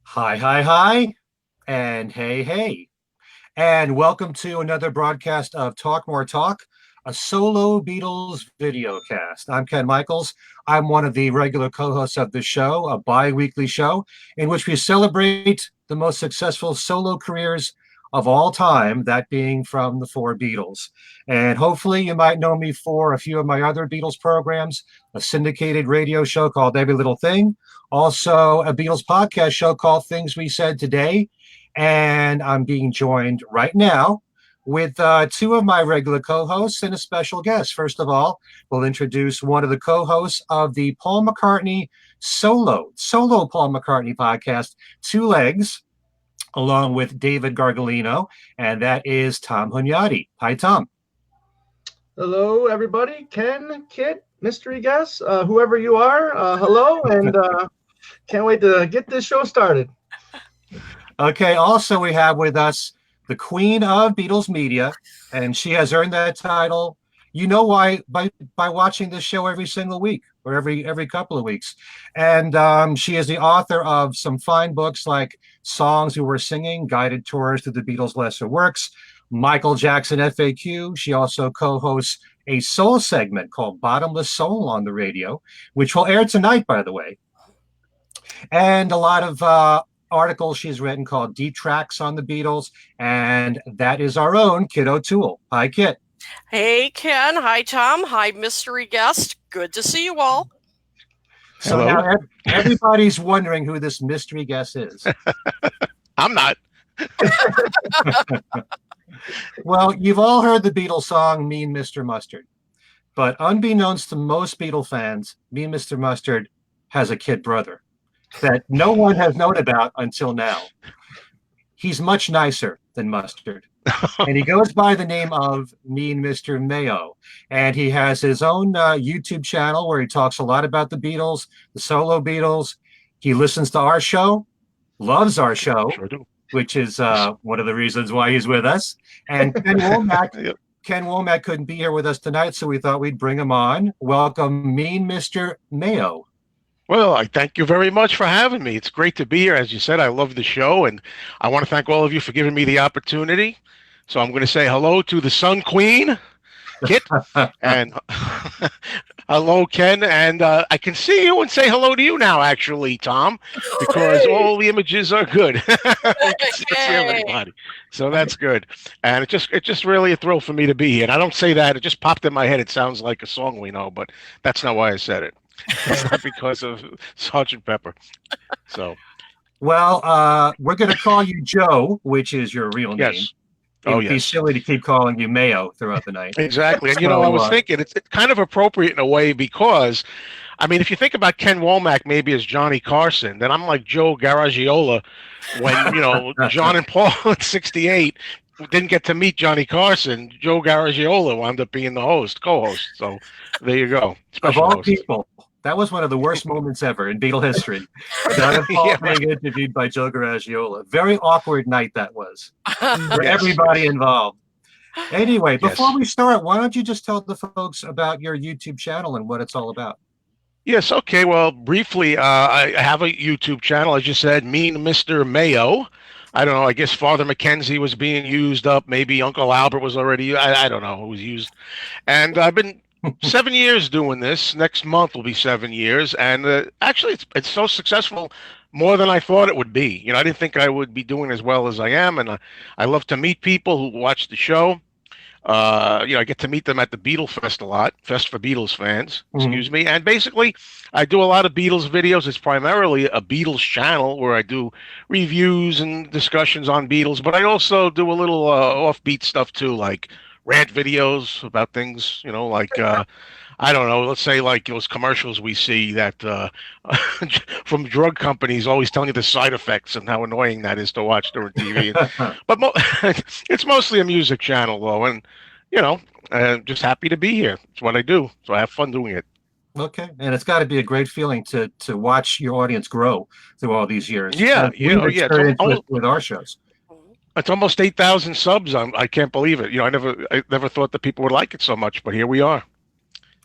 Hi, hi, hi, and hey, hey, and welcome to another broadcast of Talk More Talk, a solo Beatles video cast. I'm Ken Michaels. I'm one of the regular co hosts of the show, a bi weekly show in which we celebrate the most successful solo careers of all time, that being from the four Beatles. And hopefully, you might know me for a few of my other Beatles programs, a syndicated radio show called Every Little Thing, also a Beatles podcast show called Things We Said Today. And I'm being joined right now with two of my regular co-hosts and a special guest. First of all, we'll introduce one of the co-hosts of the Paul McCartney solo Paul McCartney podcast, Two Legs, along with David Gargalino, and that is Tom Hunyady. Hi, Tom. Hello, everybody. Ken, Kit, mystery guest, whoever you are. Hello, and can't wait to get this show started. Okay, also we have with us the queen of Beatles media, and she has earned that title. You know why? By watching this show every single week or every couple of weeks, and she is the author of some fine books like "Songs We Were Singing," guided tours through the Beatles' lesser works, Michael Jackson FAQ. She also co-hosts a soul segment called "Bottomless Soul" on the radio, which will air tonight, by the way, and a lot of article she's written called Deep Tracks on the Beatles, and that is our own Kit O'Toole. Hi, Kit. Hey, Ken. Hi, Tom. Hi, mystery guest. Good to see you all. So Hello. now everybody's wondering who this mystery guest is. I'm not. Well, you've all heard the Beatles song Mean Mr. Mustard, but unbeknownst to most Beatle fans, Mean Mr. Mustard has a kid brother that no one has known about until now. He's much nicer than Mustard. And he goes by the name of Mean Mr. Mayo. And he has his own YouTube channel where he talks a lot about the Beatles, the solo Beatles. He listens to our show, loves our show, Sure do. which is one of the reasons why he's with us. And Ken Womack, Yep. Ken Womack couldn't be here with us tonight, so we thought we'd bring him on. Welcome, Mean Mr. Mayo. Well, I thank you very much for having me. It's great to be here. As you said, I love the show, and I want to thank all of you for giving me the opportunity. So I'm going to say hello to the Sun Queen, Kit, and hello, Ken. And I can see you and say hello to you now, actually, Tom, because all the images are good. I can see everybody. So that's good. And it's just really a thrill for me to be here. And I don't say that. It just popped in my head. It sounds like a song we know, but that's not why I said it. It's not because of Sergeant Pepper. So, Well, we're going to call you Joe, which is your real name. yes. It Oh, would be yes. silly to keep calling you Mayo throughout the night. Exactly. And, I was thinking it's kind of appropriate in a way because, I mean, if you think about Ken Womack maybe as Johnny Carson, then I'm like Joe Garagiola when, John and Paul in 68 didn't get to meet Johnny Carson. Joe Garagiola wound up being the co-host. So there you go. Of Special all host. people, that was one of the worst moments ever in Beatle history. John and Paul Yeah. being interviewed by Joe Garagiola. Very awkward night that was for Yes. everybody involved. Anyway, Yes. before we start, why don't you just tell the folks about your YouTube channel and what it's all about? Yes, okay. Well, briefly, I have a YouTube channel, as you said, Mean Mr. Mayo. I don't know. I guess Father Mackenzie was being used up. Maybe Uncle Albert was already. I don't know who was used. And I've been 7 years doing this. Next month will be 7 years. And actually, it's so successful, more than I thought it would be. I didn't think I would be doing as well as I am. And I love to meet people who watch the show. I get to meet them at the Beatle Fest a lot, Fest for Beatles fans, excuse me. And basically, I do a lot of Beatles videos. It's primarily a Beatles channel where I do reviews and discussions on Beatles, but I also do a little offbeat stuff too, like rant videos about things, like I don't know, let's say like those commercials we see that from drug companies always telling you the side effects and how annoying that is to watch during TV. But it's mostly a music channel, though, and just happy to be here. It's what I do, so I have fun doing it. Okay, and it's got to be a great feeling to watch your audience grow through all these years. Yeah, As we've experienced with our shows. It's almost 8,000 subs. I can't believe it. I never thought that people would like it so much, but here we are.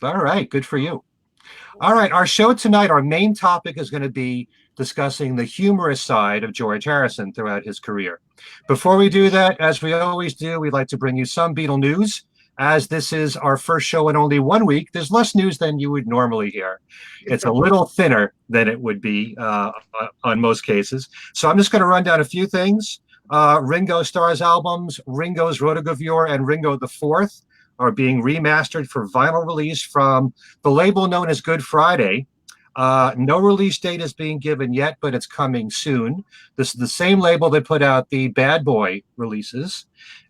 All right, good for you. All right, our show tonight, our main topic is going to be discussing the humorous side of George Harrison throughout his career. Before we do that, as we always do, we'd like to bring you some Beatle news. As this is our first show in only 1 week, there's less news than you would normally hear. It's a little thinner than it would be on most cases. So I'm just going to run down a few things. Ringo Starr's albums, Ringo's Rotogravure and Ringo the Fourth, are being remastered for vinyl release from the label known as Good Friday. No release date is being given yet, but it's coming soon. This is the same label that put out the Bad Boy releases.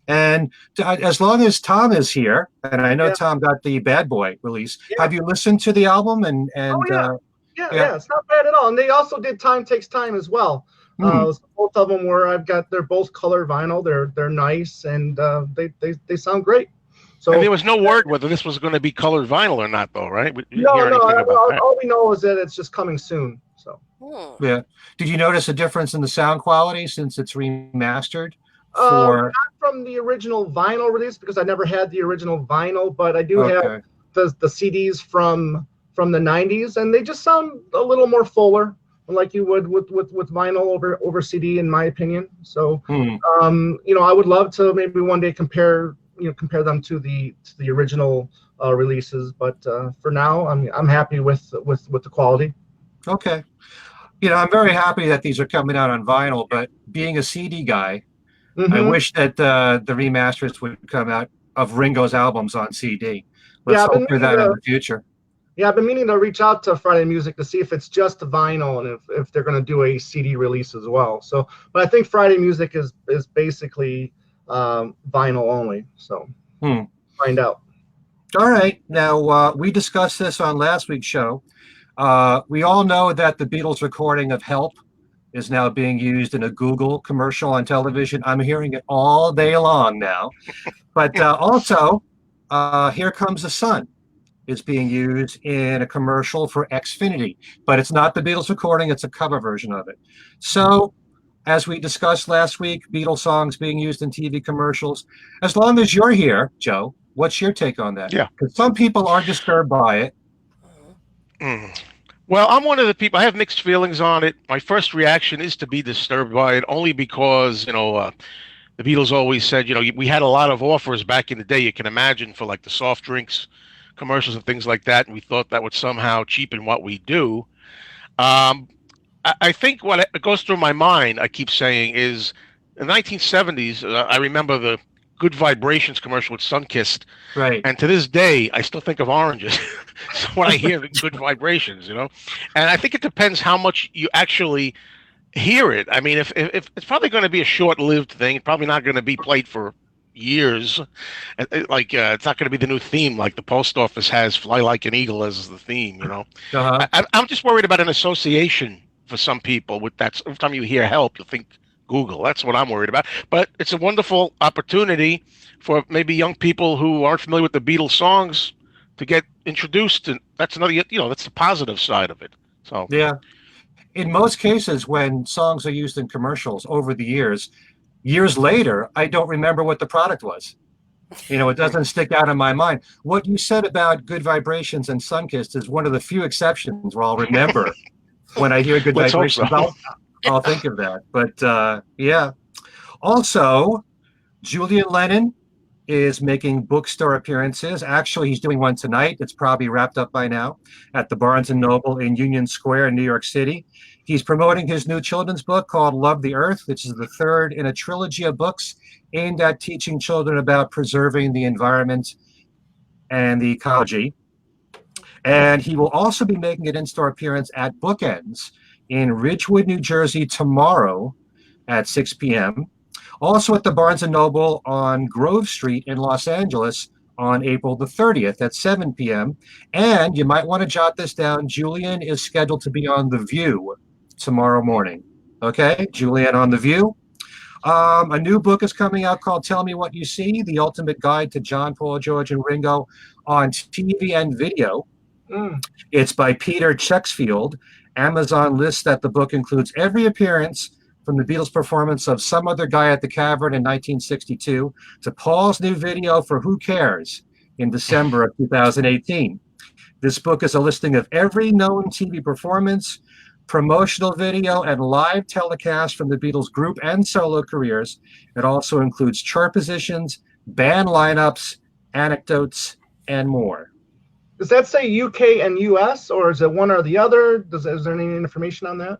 And as long as Tom is here, and I know Tom got the Bad Boy release, have you listened to the album? Yeah, it's not bad at all. And they also did Time Takes Time as well. So both of them they're both color vinyl. They're nice, and they sound great. So and there was no word whether this was going to be colored vinyl or not, though, right? No. All we know is that it's just coming soon. So yeah. Did you notice a difference in the sound quality since it's remastered? Not from the original vinyl release, because I never had the original vinyl, but I do have the CDs from the 90s, and they just sound a little more fuller, like you would with vinyl over CD, in my opinion. So I would love to maybe one day compare them to the original releases, but for now I'm happy with the quality. Okay. I'm very happy that these are coming out on vinyl, but being a CD guy, I wish that the remasters would come out of Ringo's albums on CD. Let's hope for that in the future. Yeah, I've been meaning to reach out to Friday Music to see if it's just vinyl and if they're going to do a CD release as well. So, but I think Friday Music is basically vinyl only. So find out. All right. Now, we discussed this on last week's show. We all know that the Beatles recording of Help is now being used in a Google commercial on television. I'm hearing it all day long now. But also, Here Comes the Sun is being used in a commercial for Xfinity. But it's not the Beatles recording, it's a cover version of it. So, as we discussed last week, Beatles songs being used in TV commercials. As long as you're here, Joe, what's your take on that? Yeah. Because some people are disturbed by it. Well, I'm one of the people, I have mixed feelings on it. My first reaction is to be disturbed by it, only because, the Beatles always said, we had a lot of offers back in the day, you can imagine, for like the soft drinks commercials and things like that, and we thought that would somehow cheapen what we do. I think what goes through my mind, I keep saying, is in the 1970s, I remember the Good Vibrations commercial with Sunkissed. Right. And to this day, I still think of oranges so when I hear the Good Vibrations, And I think it depends how much you actually hear it. I mean, if it's probably going to be a short-lived thing, it's probably not going to be played for years. It's not going to be the new theme like the post office has Fly Like an Eagle as the theme, I'm just worried about an association for some people with that. Every time you hear Help, you'll think Google. That's what I'm worried about. But it's a wonderful opportunity for maybe young people who aren't familiar with the Beatles songs to get introduced. And that's another, that's the positive side of it. So yeah, in most cases, when songs are used in commercials over the years later, I don't remember what the product was. It doesn't stick out in my mind. What you said about Good Vibrations and Sunkissed is one of the few exceptions where I'll remember when I hear Good Vibrations. I'll think of that. But yeah. Also, Julian Lennon is making bookstore appearances. Actually, he's doing one tonight. It's probably wrapped up by now at the Barnes & Noble in Union Square in New York City. He's promoting his new children's book called Love the Earth, which is the third in a trilogy of books aimed at teaching children about preserving the environment and the ecology. And he will also be making an in-store appearance at Bookends in Ridgewood, New Jersey tomorrow at 6 p.m. Also at the Barnes & Noble on Grove Street in Los Angeles on April the 30th at 7 p.m. And you might want to jot this down. Julian is scheduled to be on The View tomorrow morning. Okay, Julian on The View. A new book is coming out called Tell Me What You See, The Ultimate Guide to John, Paul, George, and Ringo on TV and Video. It's by Peter Chexfield. Amazon lists that the book includes every appearance from the Beatles' performance of Some Other Guy at the Cavern in 1962 to Paul's new video for Who Cares in December of 2018. This book is a listing of every known TV performance, promotional video, and live telecast from the Beatles' group and solo careers. It also includes chart positions, band lineups, anecdotes, and more. Does that say UK and US, or is it one or the other? Is there any information on that?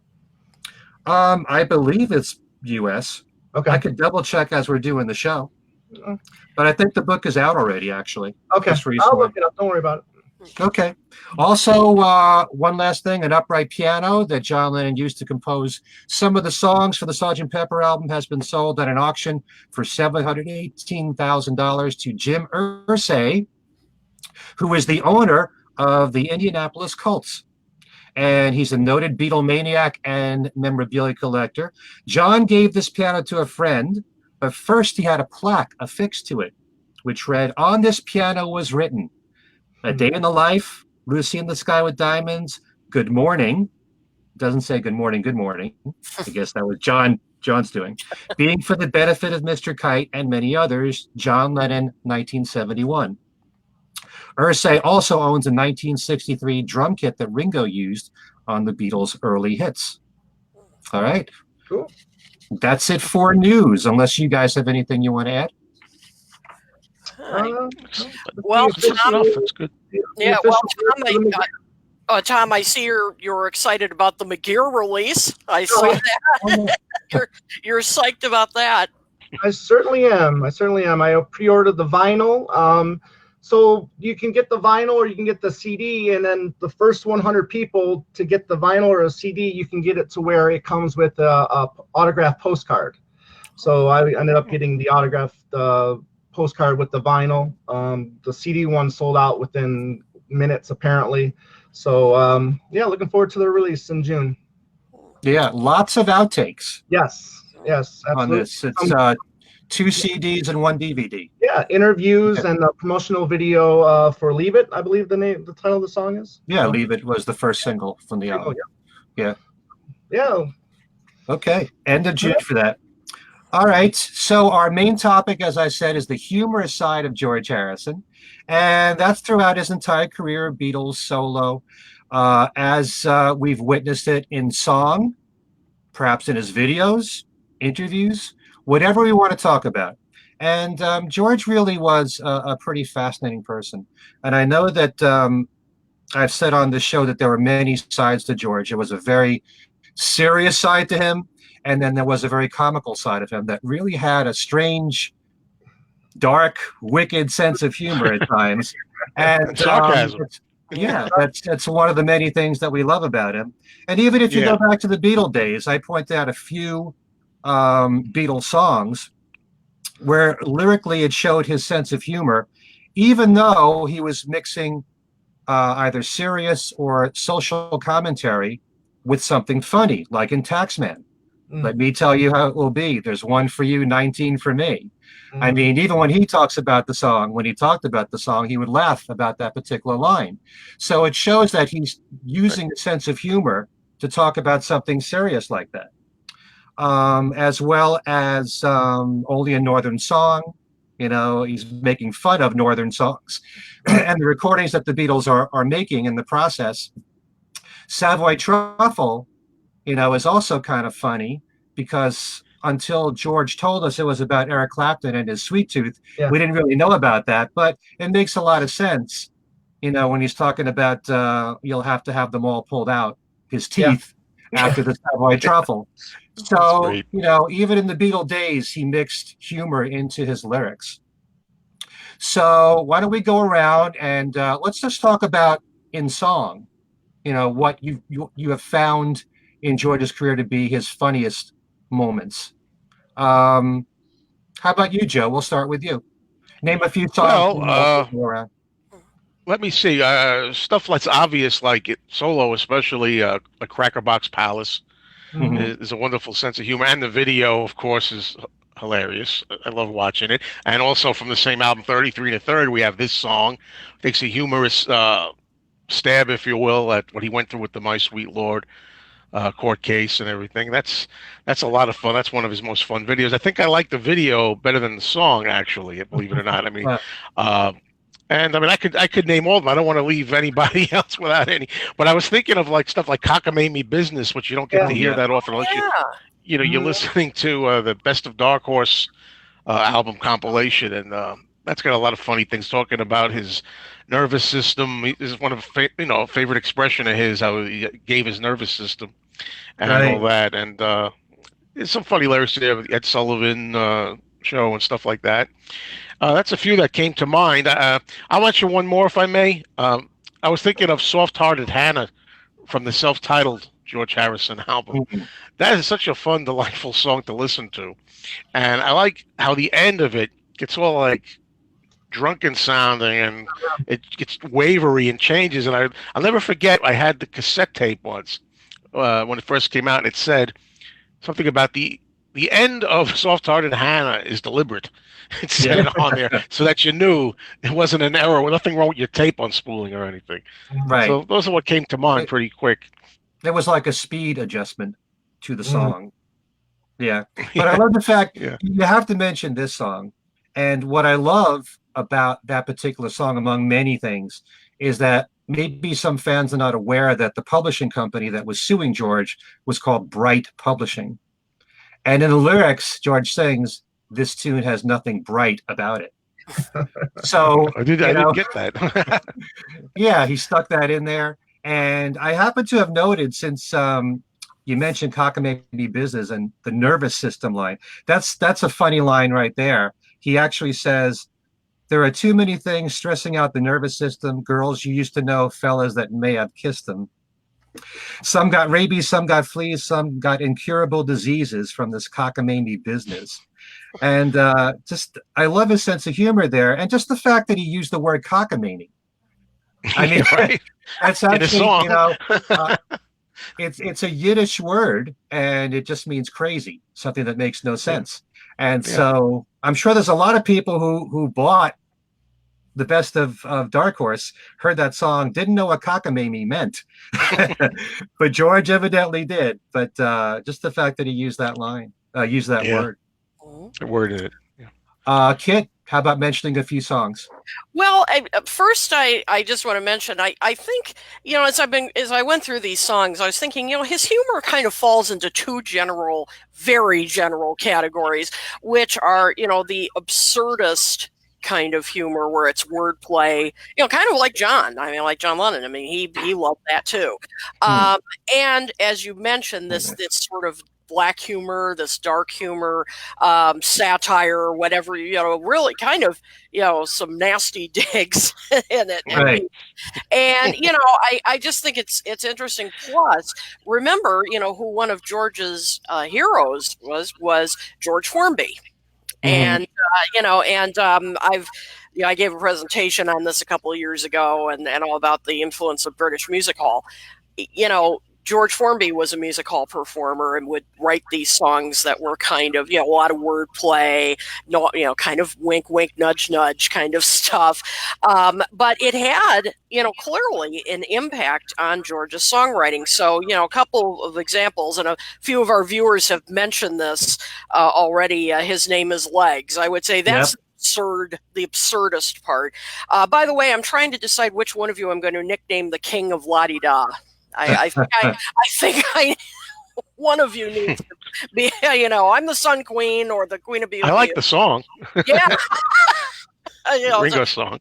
I believe it's US. Okay. I could double check as we're doing the show. But I think the book is out already, actually. Okay. I'll look it up. Don't worry about it. Okay. Also, one last thing, an upright piano that John Lennon used to compose some of the songs for the Sgt. Pepper album has been sold at an auction for $718,000 to Jim Irsay, who is the owner of the Indianapolis Colts. And he's a noted Beatlemaniac and memorabilia collector. John gave this piano to a friend, but first he had a plaque affixed to it, which read, "On this piano was written, a day in the life, Lucy in the Sky with Diamonds, good morning." Doesn't say good morning, good morning. I guess that was John's doing. "Being for the benefit of Mr. Kite and many others, John Lennon, 1971. Irsay also owns a 1963 drum kit that Ringo used on the Beatles' early hits. All right. Cool. That's it for news, unless you guys have anything you want to add. Well, Tom, that's good. Yeah, well, Tom, I see you're excited about the McGear release. I saw that. You're psyched about that. I certainly am. I pre-ordered the vinyl. So you can get the vinyl or you can get the CD, and then the first 100 people to get the vinyl or a CD, you can get it to where it comes with a autographed postcard. So I ended up getting the autographed postcard with the vinyl. The CD one sold out within minutes, apparently. So yeah, looking forward to the release in June. Yeah, lots of outtakes. Yes, absolutely. On this, it's 2 CDs and 1 DVD. Yeah, interviews and a promotional video for "Leave It," I believe the title of the song is. Yeah, "Leave It" was the first single from the album. Yeah. Okay, end of June for that. All right, so our main topic, as I said, is the humorous side of George Harrison, and that's throughout his entire career of Beatles solo, as we've witnessed it in song, perhaps in his videos, interviews, whatever we want to talk about. And George really was a pretty fascinating person. And I know that I've said on the show that there were many sides to George. There was a very serious side to him, and then there was a very comical side of him that really had a strange, dark, wicked sense of humor at times. And sarcasm. That's one of the many things that we love about him. And even if you go back to the Beatle days, I point out a few Beatles songs where lyrically it showed his sense of humor, even though he was mixing either serious or social commentary with something funny, like in Taxman. Let me tell you how it will be. There's 1 for you, 19 for me. I mean, even when he talked about the song, he would laugh about that particular line. So it shows that he's using a sense of humor to talk about something serious like that. As well as Only a Northern Song. You know, he's making fun of Northern songs. And the recordings that the Beatles are making in the process. Savoy Truffle, you know, is also kind of funny because until George told us it was about Eric Clapton and his sweet tooth, we didn't really know about that. But it makes a lot of sense, you know, when he's talking about you'll have to have them all pulled out, his teeth, after the Savoy Truffle. So, you know, even in the Beatle days, he mixed humor into his lyrics. So why don't we go around and let's just talk about in song, you know, what you have found in George's career to be his funniest moments. How about you, Joe? We'll start with you. Name a few songs. Well, let me see. Stuff that's obvious, like it solo, especially a Crackerbox Palace, is a wonderful sense of humor, and the video, of course, is hilarious. I love watching it. And also from the same album, 33 and a Third, we have this song. Takes a humorous stab, if you will, at what he went through with the My Sweet Lord court case and everything. That's a lot of fun. That's one of his most fun videos. I think I like the video better than the song, actually, believe it or not. I mean, And I mean, I could name all of them. I don't want to leave anybody else without any. But I was thinking of like stuff like Cockamamie Business, which you don't get to hear that often unless you're listening to the Best of Dark Horse album compilation, and that's got a lot of funny things talking about his nervous system. This is one of favorite expression of his, how he gave his nervous system and all that. And there's some funny lyrics there with the Ed Sullivan show and stuff like that. That's a few that came to mind. I'll mention one more if I may. I was thinking of Soft-Hearted Hannah from the self-titled George Harrison album. That is such a fun, delightful song to listen to. And I like how the end of it gets all like drunken sounding and it gets wavery and changes. And I'll never forget, I had the cassette tape once when it first came out, and it said something about the end of Soft-Hearted Hannah is deliberate. It said it on there so that you knew it wasn't an error, nothing wrong with your tape unspooling or anything. Right. So those are what came to mind pretty quick. There was like a speed adjustment to the song. Yeah. But I love the fact you have to mention this song. And what I love about that particular song, among many things, is that maybe some fans are not aware that the publishing company that was suing George was called Bright Publishing. And in the lyrics, George sings, "This tune has nothing bright about it." So I didn't get that. Yeah, he stuck that in there. And I happen to have noted, since you mentioned Cockamamie Business and the nervous system line, that's a funny line right there. He actually says, "There are too many things stressing out the nervous system. Girls you used to know, fellas that may have kissed them. Some got rabies, some got fleas, some got incurable diseases from this cockamamie business." And I love his sense of humor there, and just the fact that he used the word cockamamie. I mean, that's actually, it's a Yiddish word, and it just means crazy, something that makes no sense. And so I'm sure there's a lot of people who bought the Best of Dark Horse, heard that song, didn't know what cockamamie meant, but George evidently did. But just the fact that he used that line, used that word. The word in it. Kit, how about mentioning a few songs? Well, first, I just want to mention, I think, as I went through these songs, I was thinking, his humor kind of falls into two very general categories, which are, the absurdist kind of humor where it's wordplay, kind of like John. I mean, like John Lennon. I mean, he loved that too. And as you mentioned, this sort of black humor, this dark humor, satire, whatever, really kind of, some nasty digs in it. Right. And, I just think it's interesting. Plus, remember, who one of George's heroes was George Formby. And, I gave a presentation on this a couple of years ago and all about the influence of British music hall. George Formby was a music hall performer and would write these songs that were kind of, a lot of wordplay, kind of wink, wink, nudge, nudge kind of stuff. But it had, clearly an impact on George's songwriting. So, a couple of examples, and a few of our viewers have mentioned this already. His Name is Legs. I would say that's the absurdist part. By the way, I'm trying to decide which one of you I'm going to nickname the King of La-di-da. I think one of you needs to be, I'm the Sun Queen or the Queen of Beauty. I like the song. Yeah. Ringo song.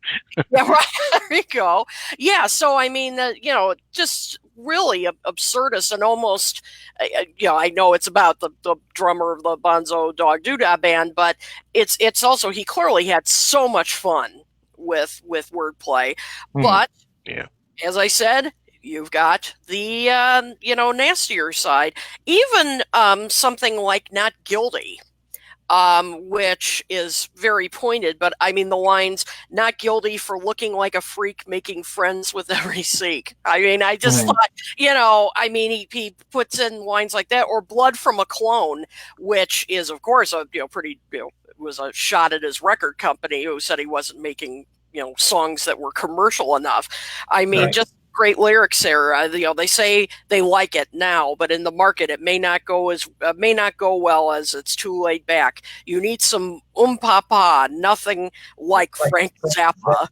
Yeah, right. There you go. Yeah. So, I mean, just really absurdist and almost, I know it's about the drummer of the Bonzo Dog Doodah band, but it's also, he clearly had so much fun with wordplay. But as I said, you've got the, nastier side. Even something like Not Guilty, which is very pointed. But, I mean, the lines, not guilty for looking like a freak, making friends with every Sikh. I mean, I just thought, he puts in lines like that. Or Blood from a Clone, which is, of course, a pretty, was a shot at his record company who said he wasn't making, songs that were commercial enough. I mean, just great lyrics there. They say they like it now, but in the market, it may not go well as it's too laid back. You need some papa, nothing like Frank Zappa.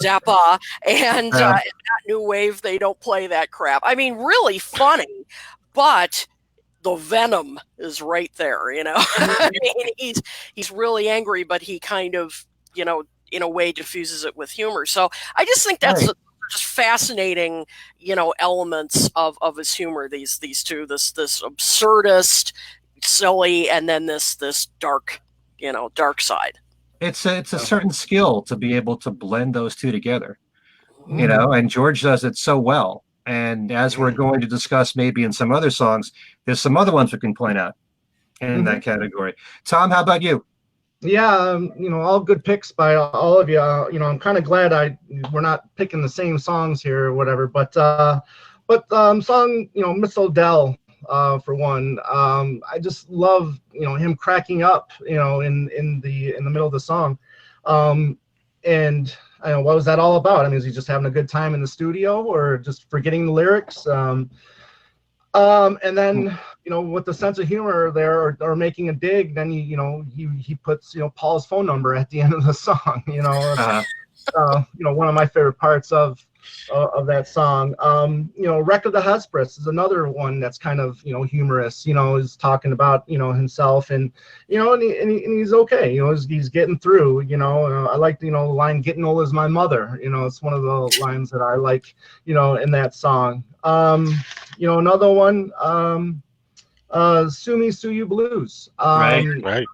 Zappa and that new wave. They don't play that crap. I mean, really funny, but the venom is right there. I mean, he's really angry, but he kind of, in a way diffuses it with humor. So I just think that's just fascinating, elements of his humor. These two, this absurdist, silly, and then this dark, dark side. It's a certain skill to be able to blend those two together, and George does it so well. And as we're going to discuss maybe in some other songs, there's some other ones we can point out in that category. Tom, how about you? Yeah, all good picks by all of you. I'm kind of glad we're not picking the same songs here or whatever. But song, Miss Odell, for one. I just love, him cracking up, in the middle of the song. And what was that all about? I mean, is he just having a good time in the studio or just forgetting the lyrics? And then, with the sense of humor there or making a dig, then he puts, Paul's phone number at the end of the song, one of my favorite parts of that song. Wreck of the Hesperus is another one that's kind of, humorous, is talking about, himself and, and he's okay, he's getting through, I like, the line, getting old as my mother, it's one of the lines that I like, in that song. Another one, Sue Me, Sue You Blues. Right.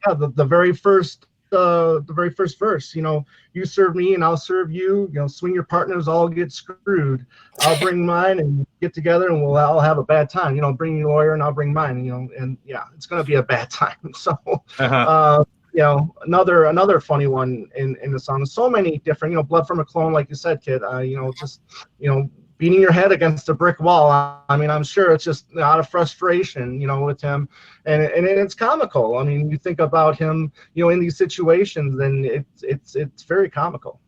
Yeah, the very first verse, you serve me and I'll serve you, swing your partners, all get screwed. I'll bring mine and get together and we'll all have a bad time. Bring your lawyer and I'll bring mine, and yeah, it's going to be a bad time. So, another funny one in the song. So many different, Blood from a Clone, like you said, kid, just, beating your head against a brick wall. I mean, I'm sure it's just out of frustration, with him, and it's comical. I mean, you think about him, in these situations, and it's very comical.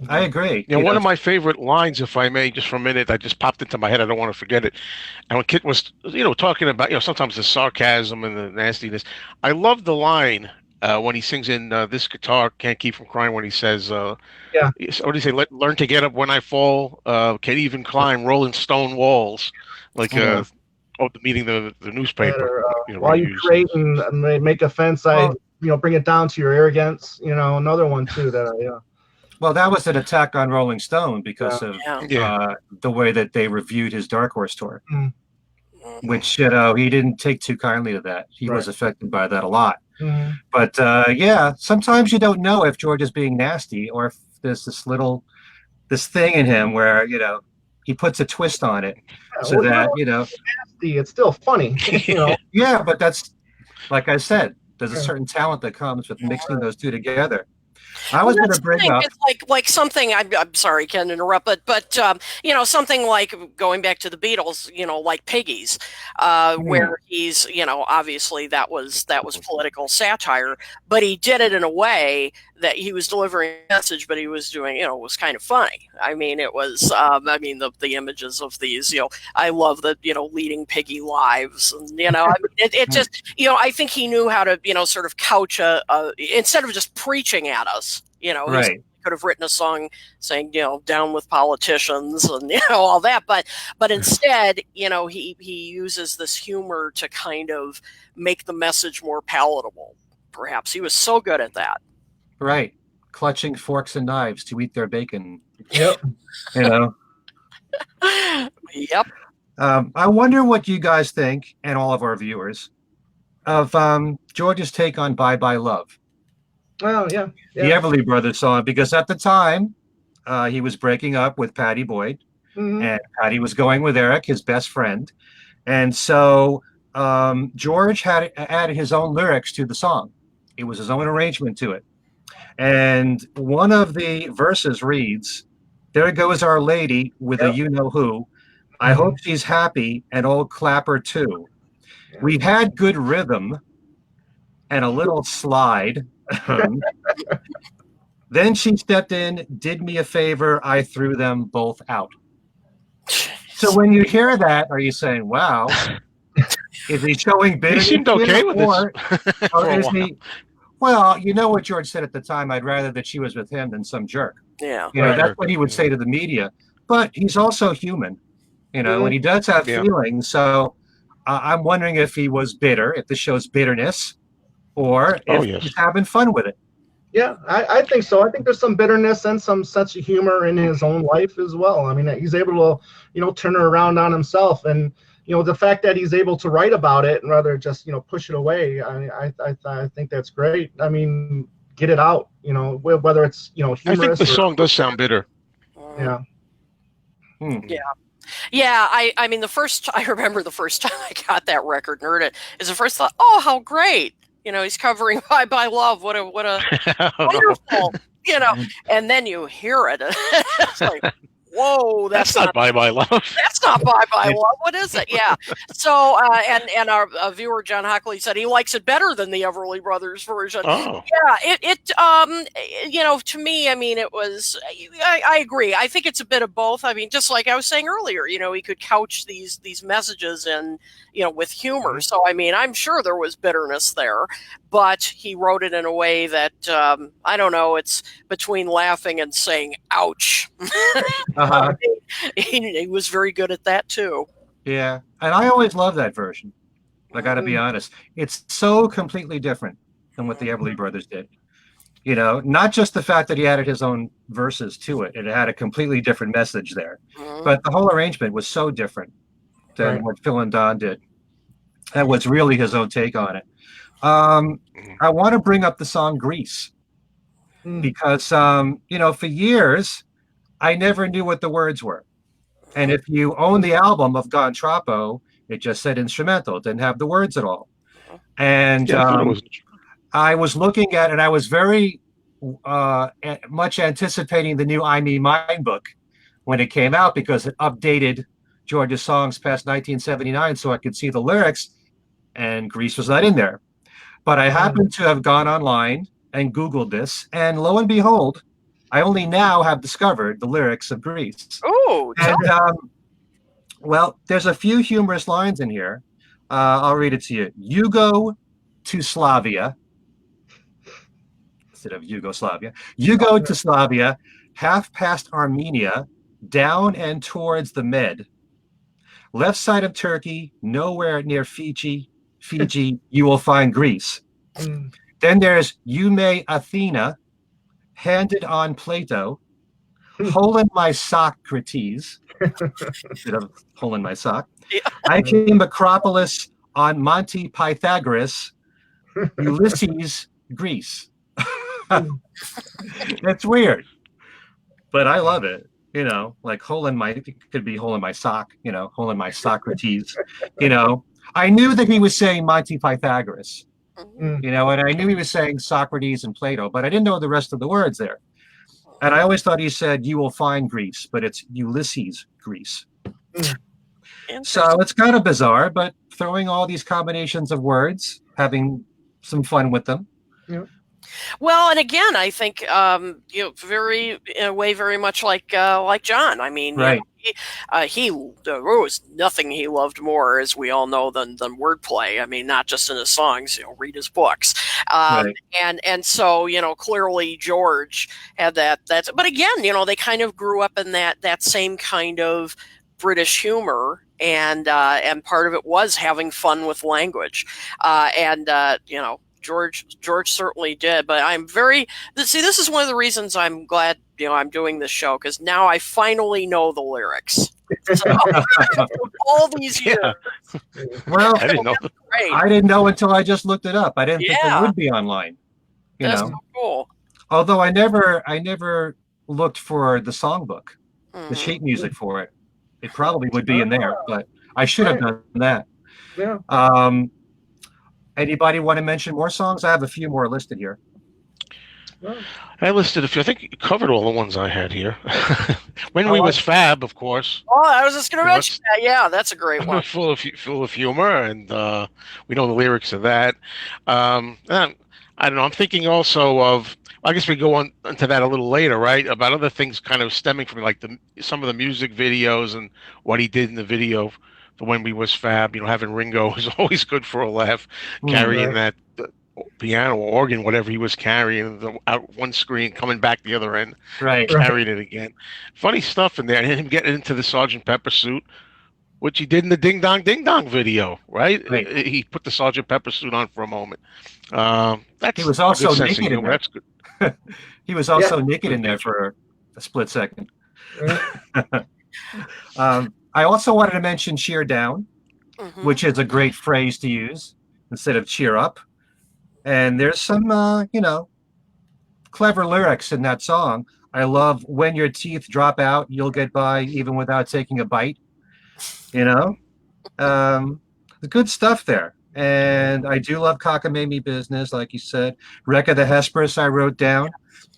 I agree. One of my favorite lines, if I may, just for a minute, that just popped into my head. I don't want to forget it. And when Kit was, talking about, sometimes the sarcasm and the nastiness. I love the line when he sings in This Guitar Can't Keep From Crying, when he says, what do you say? Learn to get up when I fall, can even climb rolling stone walls. Like, meeting the newspaper. While you create and make a fence, bring it down to your arrogance. Another one too that Well, that was an attack on Rolling Stone because of the way that they reviewed his Dark Horse tour, which, he didn't take too kindly to that. He was affected by that a lot. But sometimes you don't know if George is being nasty or if there's this thing in him where, he puts a twist on it nasty, it's still funny. Yeah, but that's, like I said, there's a certain talent that comes with mixing those two together. I was going to bring up, it's like something. I'm sorry, Ken, interrupt, but something like going back to the Beatles, like Piggies, where he's, obviously that was political satire, but he did it in a way that he was delivering a message, but he was doing, it was kind of funny. I mean, it was, the images of these, I love the, leading piggy lives, and it just, I think he knew how to, sort of couch instead of just preaching at us. He could have written a song saying, down with politicians and, all that. But instead, he uses this humor to kind of make the message more palatable. Perhaps he was so good at that. Right. Clutching forks and knives to eat their bacon. Yep. Yep. I wonder what you guys think, and all of our viewers, of George's take on Bye Bye Love. Oh, yeah. The Everly Brothers song, because at the time he was breaking up with Patty Boyd, and Patty was going with Eric, his best friend. And so George had added his own lyrics to the song. It was his own arrangement to it. And one of the verses reads, "There goes Our Lady with a you-know-who. I hope she's happy and old Clapper too. We've had good rhythm and a little slide." Then she stepped in, did me a favor. I threw them both out. So when you hear that, are you saying, wow, is he showing He bitterness seemed okay here, with or, this for or a is while. he, well, you know what George said at the time, I'd rather that she was with him than some jerk. Yeah. You know, Right. that's what he would say to the media. But he's also human, you know, and he does have Yeah. feelings. So I'm wondering if he was bitter, if this shows bitterness, or if Yes. he's having fun with it. Yeah, I think so. I think there's some bitterness and some sense of humor in his own life as well. I mean, he's able to, turn it around on himself, and the fact that he's able to write about it and rather just push it away. I think that's great. I mean, get it out. Whether it's humorous. I think the song does sound bitter. Yeah. Yeah, I mean, I remember the first time I got that record and heard it, is the first thought, oh, how great. He's covering Bye Bye Love. What a wonderful, and then you hear it. It's like, whoa, That's not Bye Bye Love. That's not Bye Bye Love. What is it? Yeah. So, and our viewer, John Hockley, said he likes it better than the Everly Brothers version. Oh. Yeah, to me, I mean, it was, I agree. I think it's a bit of both. I mean, just like I was saying earlier, he could couch these messages and, with humor. So, I mean, I'm sure there was bitterness there, but he wrote it in a way that, I don't know, it's between laughing and saying, ouch. Uh-huh. He was very good at that too. Yeah, and I always love that version. I got to be honest. It's so completely different than what the Everly Brothers did. Not just the fact that he added his own verses to it. It had a completely different message there. But the whole arrangement was so different than what Phil and Don did. That was really his own take on it. I want to bring up the song Grease because, for years, I never knew what the words were. And if you own the album of Gon Troppo, it just said instrumental. It didn't have the words at all. And I was looking at it, and I was very much anticipating the new I Me Mine book when it came out because it updated George's songs past 1979 so I could see the lyrics, and Grease was not in there. But I happened to have gone online and Googled this, and lo and behold, I only now have discovered the lyrics of Grease. Oh, and well, there's a few humorous lines in here. I'll read it to you. You go to Slavia instead of Yugoslavia. You go to Slavia, half past Armenia, down and towards the Med. Left side of Turkey, nowhere near Fiji, you will find Greece. Then there's Eume Athena, handed on Plato, hole in my Socrates, instead of hole in my sock. Yeah. I came Acropolis on Monty Pythagoras, Ulysses, Greece. It's weird, but I love it. Like hole in my, it could be hole in my sock, hole in my Socrates. I knew that he was saying Monty Pythagoras. And I knew he was saying Socrates and Plato, but I didn't know the rest of the words there. And I always thought he said, you will find Greece, but it's Ulysses, Greece. So it's kind of bizarre, but throwing all these combinations of words, having some fun with them. Yeah. Well, and again, I think very in a way, very much like John. I mean, right. There was nothing he loved more, as we all know, than wordplay. I mean, not just in his songs. Read his books. Right. And so clearly George had that. But again, they kind of grew up in that same kind of British humor. And part of it was having fun with language. George certainly did, but this is one of the reasons I'm glad I'm doing this show, because now I finally know the lyrics. So, all these years. Yeah. Well, I didn't know. I didn't know until I just looked it up. I didn't think it would be online. That's so cool. Although I never looked for the songbook, the sheet music for it. It probably would be in there, but I should have done that. Yeah. Anybody want to mention more songs? I have a few more listed here. I listed a few. I think you covered all the ones I had here. When We Was Fab, of course. Oh, I was just going to mention that. Yeah, that's a great one. full of humor, and we know the lyrics of that. I I don't know. I'm thinking also of. I guess we go on into that a little later, right? About other things kind of stemming from like some of the music videos and what he did in the video for When We Was Fab. Having Ringo was always good for a laugh, carrying Right. that piano or organ, whatever he was carrying, out one screen, coming back the other end, and Right. carrying it again. Funny stuff in there, and him getting into the Sergeant Pepper suit, which he did in the Ding Dong video, right? Right. He put the Sergeant Pepper suit on for a moment. That's He was a also good sense of naked in humor. there. That's good. He was also naked in there for a split second. I also wanted to mention cheer down, which is a great phrase to use instead of cheer up. And there's some, clever lyrics in that song. I love when your teeth drop out, you'll get by even without taking a bite. The good stuff there. And I do love Cockamamie Business, like you said. Wreck of the Hesperus, I wrote down.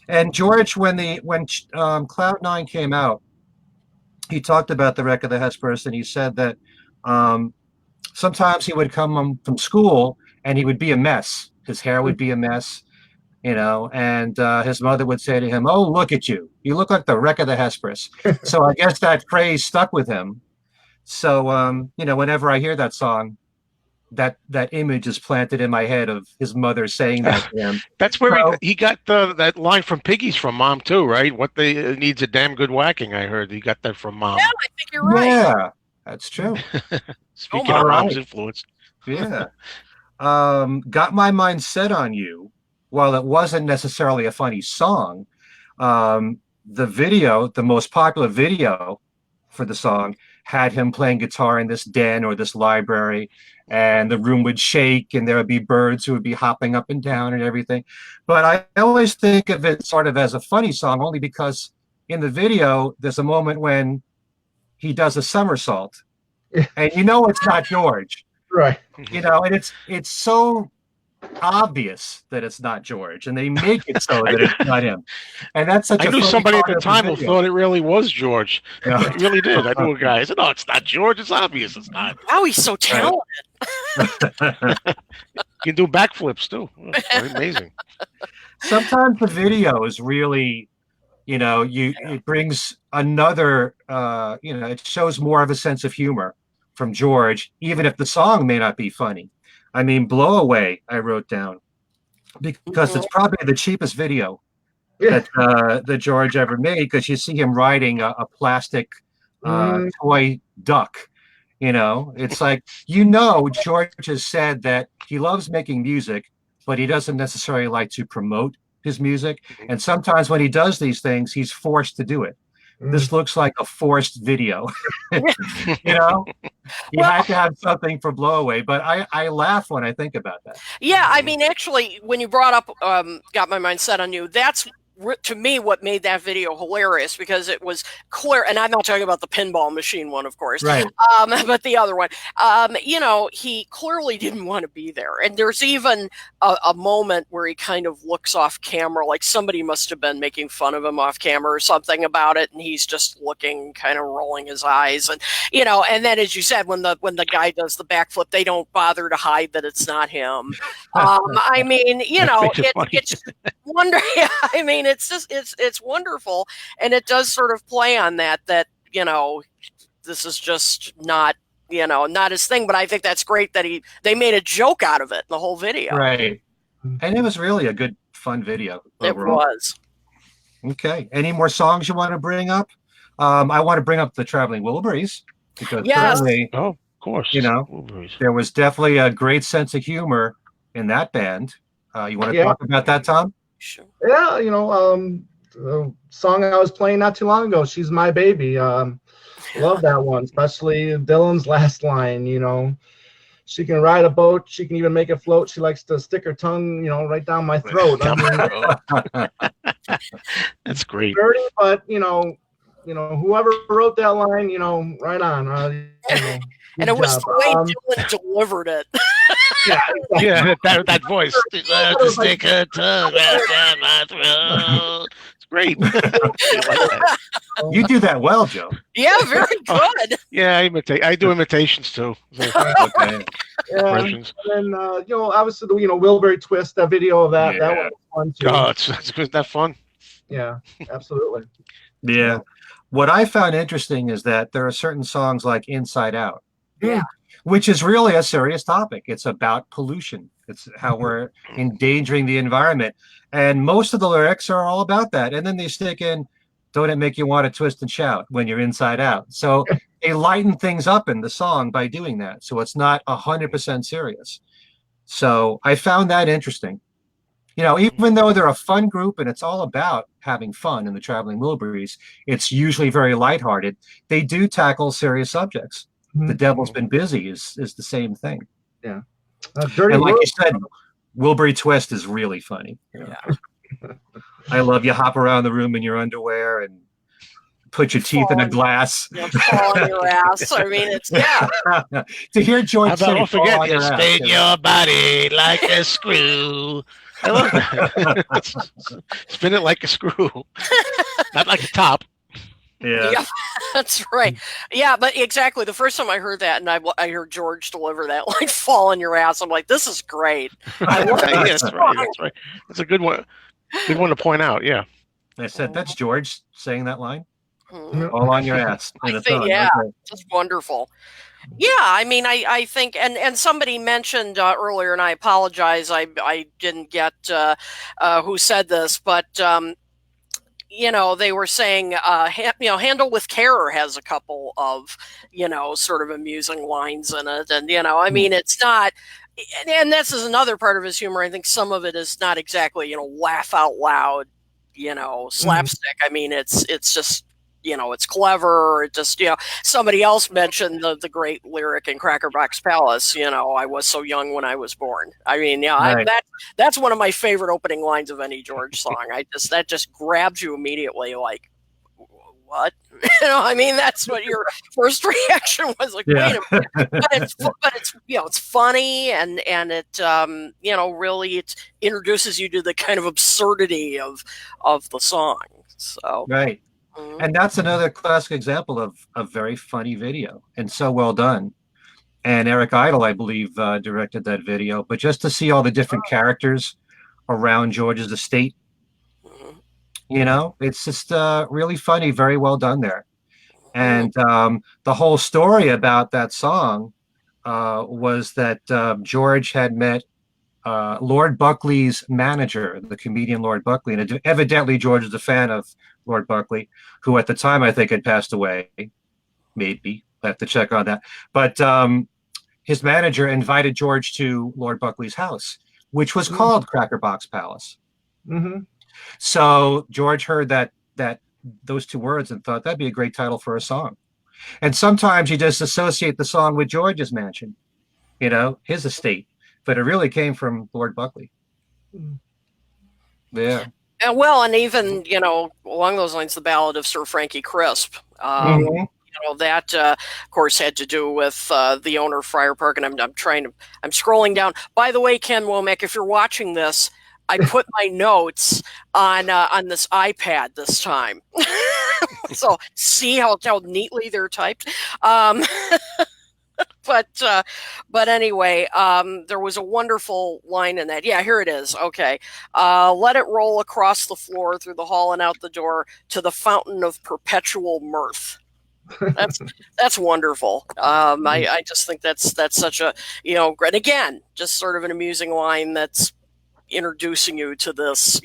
And George, when Cloud9 came out, he talked about the Wreck of the Hesperus, and he said that sometimes he would come home from school and he would be a mess. His hair would be a mess, and his mother would say to him, "Oh, look at you. You look like the Wreck of the Hesperus." So I guess that phrase stuck with him. So, whenever I hear that song, that image is planted in my head of his mother saying that to him. That's where he got that line from Piggies from Mom too, right? What they needs a damn good whacking. I heard he got that from Mom. Yeah, I think you're right. Yeah, that's true. Speaking of Mom's influence. Yeah. Got My Mind Set on You. While it wasn't necessarily a funny song, the video, the most popular video for the song, had him playing guitar in this den or this library, and the room would shake and there would be birds who would be hopping up and down and everything. But I always think of it sort of as a funny song, only because in the video, there's a moment when he does a somersault and it's not George. Right. And it's so obvious that it's not George, and they make it so that it's not him. And that's such I a knew funny somebody at part the of time who video. thought it really was George. Yeah. I really did. I knew a guy. I said, "No, it's not George. It's obvious. It's not." Wow, he's so talented. You can do backflips too. Oh, very amazing. Sometimes the video is really, it brings another, it shows more of a sense of humor from George, even if the song may not be funny. I mean, Blow Away, I wrote down, because it's probably the cheapest video that George ever made, because you see him riding a plastic toy duck. It's like, George has said that he loves making music, but he doesn't necessarily like to promote his music. And sometimes when he does these things, he's forced to do it. This looks like a forced video. You have to have something for Blow Away, but I laugh when I think about that. Yeah, I mean, actually, when you brought up Got My Mind Set on You, that's to me what made that video hilarious, because it was clear, and I'm not talking about the pinball machine one, of course, right? But the other one, he clearly didn't want to be there, and there's even a moment where he kind of looks off camera, like somebody must have been making fun of him off camera or something about it, and he's just looking, kind of rolling his eyes, and and then, as you said, when the guy does the backflip, they don't bother to hide that it's not him. I mean, it's wonder. Yeah, I mean, it's just it's wonderful, and it does sort of play on that this is just not not his thing. But I think that's great that they made a joke out of it, the whole video. Right, and it was really a good, fun video overall. It was. Okay, any more songs you want to bring up? I want to bring up the Traveling Wilburys, because certainly, of course, Wilburys. There was definitely a great sense of humor in that band. You want to talk about that, Tom? Sure. Yeah, the song I was playing not too long ago, "She's My Baby." Love that one, especially Dylan's last line. She can ride a boat, she can even make it float. She likes to stick her tongue, right down my throat. That's great. Dirty, but whoever wrote that line, right on. And it was the way Dylan delivered it. Yeah, that voice. To stick her tongue down my throat. It's great. I like that. You do that well, Joe. Yeah, very good. Yeah, I do imitations too. So, Okay. impressions. And obviously the Wilbury twist, that video of that Yeah. one was fun too. Oh, isn't that fun? Yeah, absolutely. Yeah. What I found interesting is that there are certain songs like Inside Out, Yeah. which is really a serious topic. It's about pollution. It's how we're endangering the environment. And most of the lyrics are all about that. And then they stick in, don't it make you want to twist and shout when you're inside out? So they lighten things up in the song by doing that. So it's not 100% serious. So I found that interesting. Even though they're a fun group and it's all about having fun in the Traveling Wilburys, it's usually very lighthearted. They do tackle serious subjects. The Devil's Been Busy is the same thing. Yeah. Dirty And like World. you said, Wilbury Twist is really funny. Yeah. I love you hop around the room in your underwear and put your teeth in a glass. Fall on your ass. I mean, it's To hear George say, Don't forget fall on to your ass, spin your body like a screw. I love that. Spin it like a screw, not like a top. Yeah. That's right. Yeah, but exactly. The first time I heard that, and I heard George deliver that, like, fall on your ass, I'm like, this is great. I love Yeah, this that's right. song. That's right. That's a good one. Good one to point out. Yeah. I said, that's George saying that line. Mhm. All on your ass. I in a think, song. yeah, Okay. it's wonderful. Yeah, I mean, I think, and somebody mentioned earlier, and I apologize, I didn't get who said this, but they were saying, Handle with Care has a couple of, sort of amusing lines in it, and I mean, it's not. And this is another part of his humor. I think some of it is not exactly, laugh out loud, slapstick. I mean, it's just, it's clever. It just, somebody else mentioned the great lyric in Crackerbox Palace, I was so young when I was born. I mean, Right. that's one of my favorite opening lines of any George song. That just grabs you immediately, like, what? I mean, that's what your first reaction was, like, Yeah. wait a minute. But it's it's funny, and it really it introduces you to the kind of absurdity of the song. So Right. mhm. And that's another classic example of a very funny video and so well done. And Eric Idle, I believe, directed that video. But just to see all the different characters around George's estate, Mhm. it's just really funny, very well done there. And the whole story about that song was that George had met Lord Buckley's manager, the comedian Lord Buckley. And evidently, George is a fan of Lord Buckley, who at the time I think had passed away. Maybe. I have to check on that. But his manager invited George to Lord Buckley's house, which was called Crackerbox Palace. Mm-hmm. So George heard that those two words and thought that'd be a great title for a song. And sometimes you just associate the song with George's mansion, his estate, but it really came from Lord Buckley. Yeah. And well, and even along those lines, the Ballad of Sir Frankie Crisp. Mhm. That of course had to do with the owner of Friar Park, and I'm scrolling down. By the way, Ken Womack, if you're watching this, I put my notes on this iPad this time, so see how neatly they're typed. But anyway, there was a wonderful line in that. Yeah, here it is. Okay. Let it roll across the floor, through the hall and out the door, to the fountain of perpetual mirth. That's wonderful. I just think that's such a, great, again, just sort of an amusing line that's introducing you to this,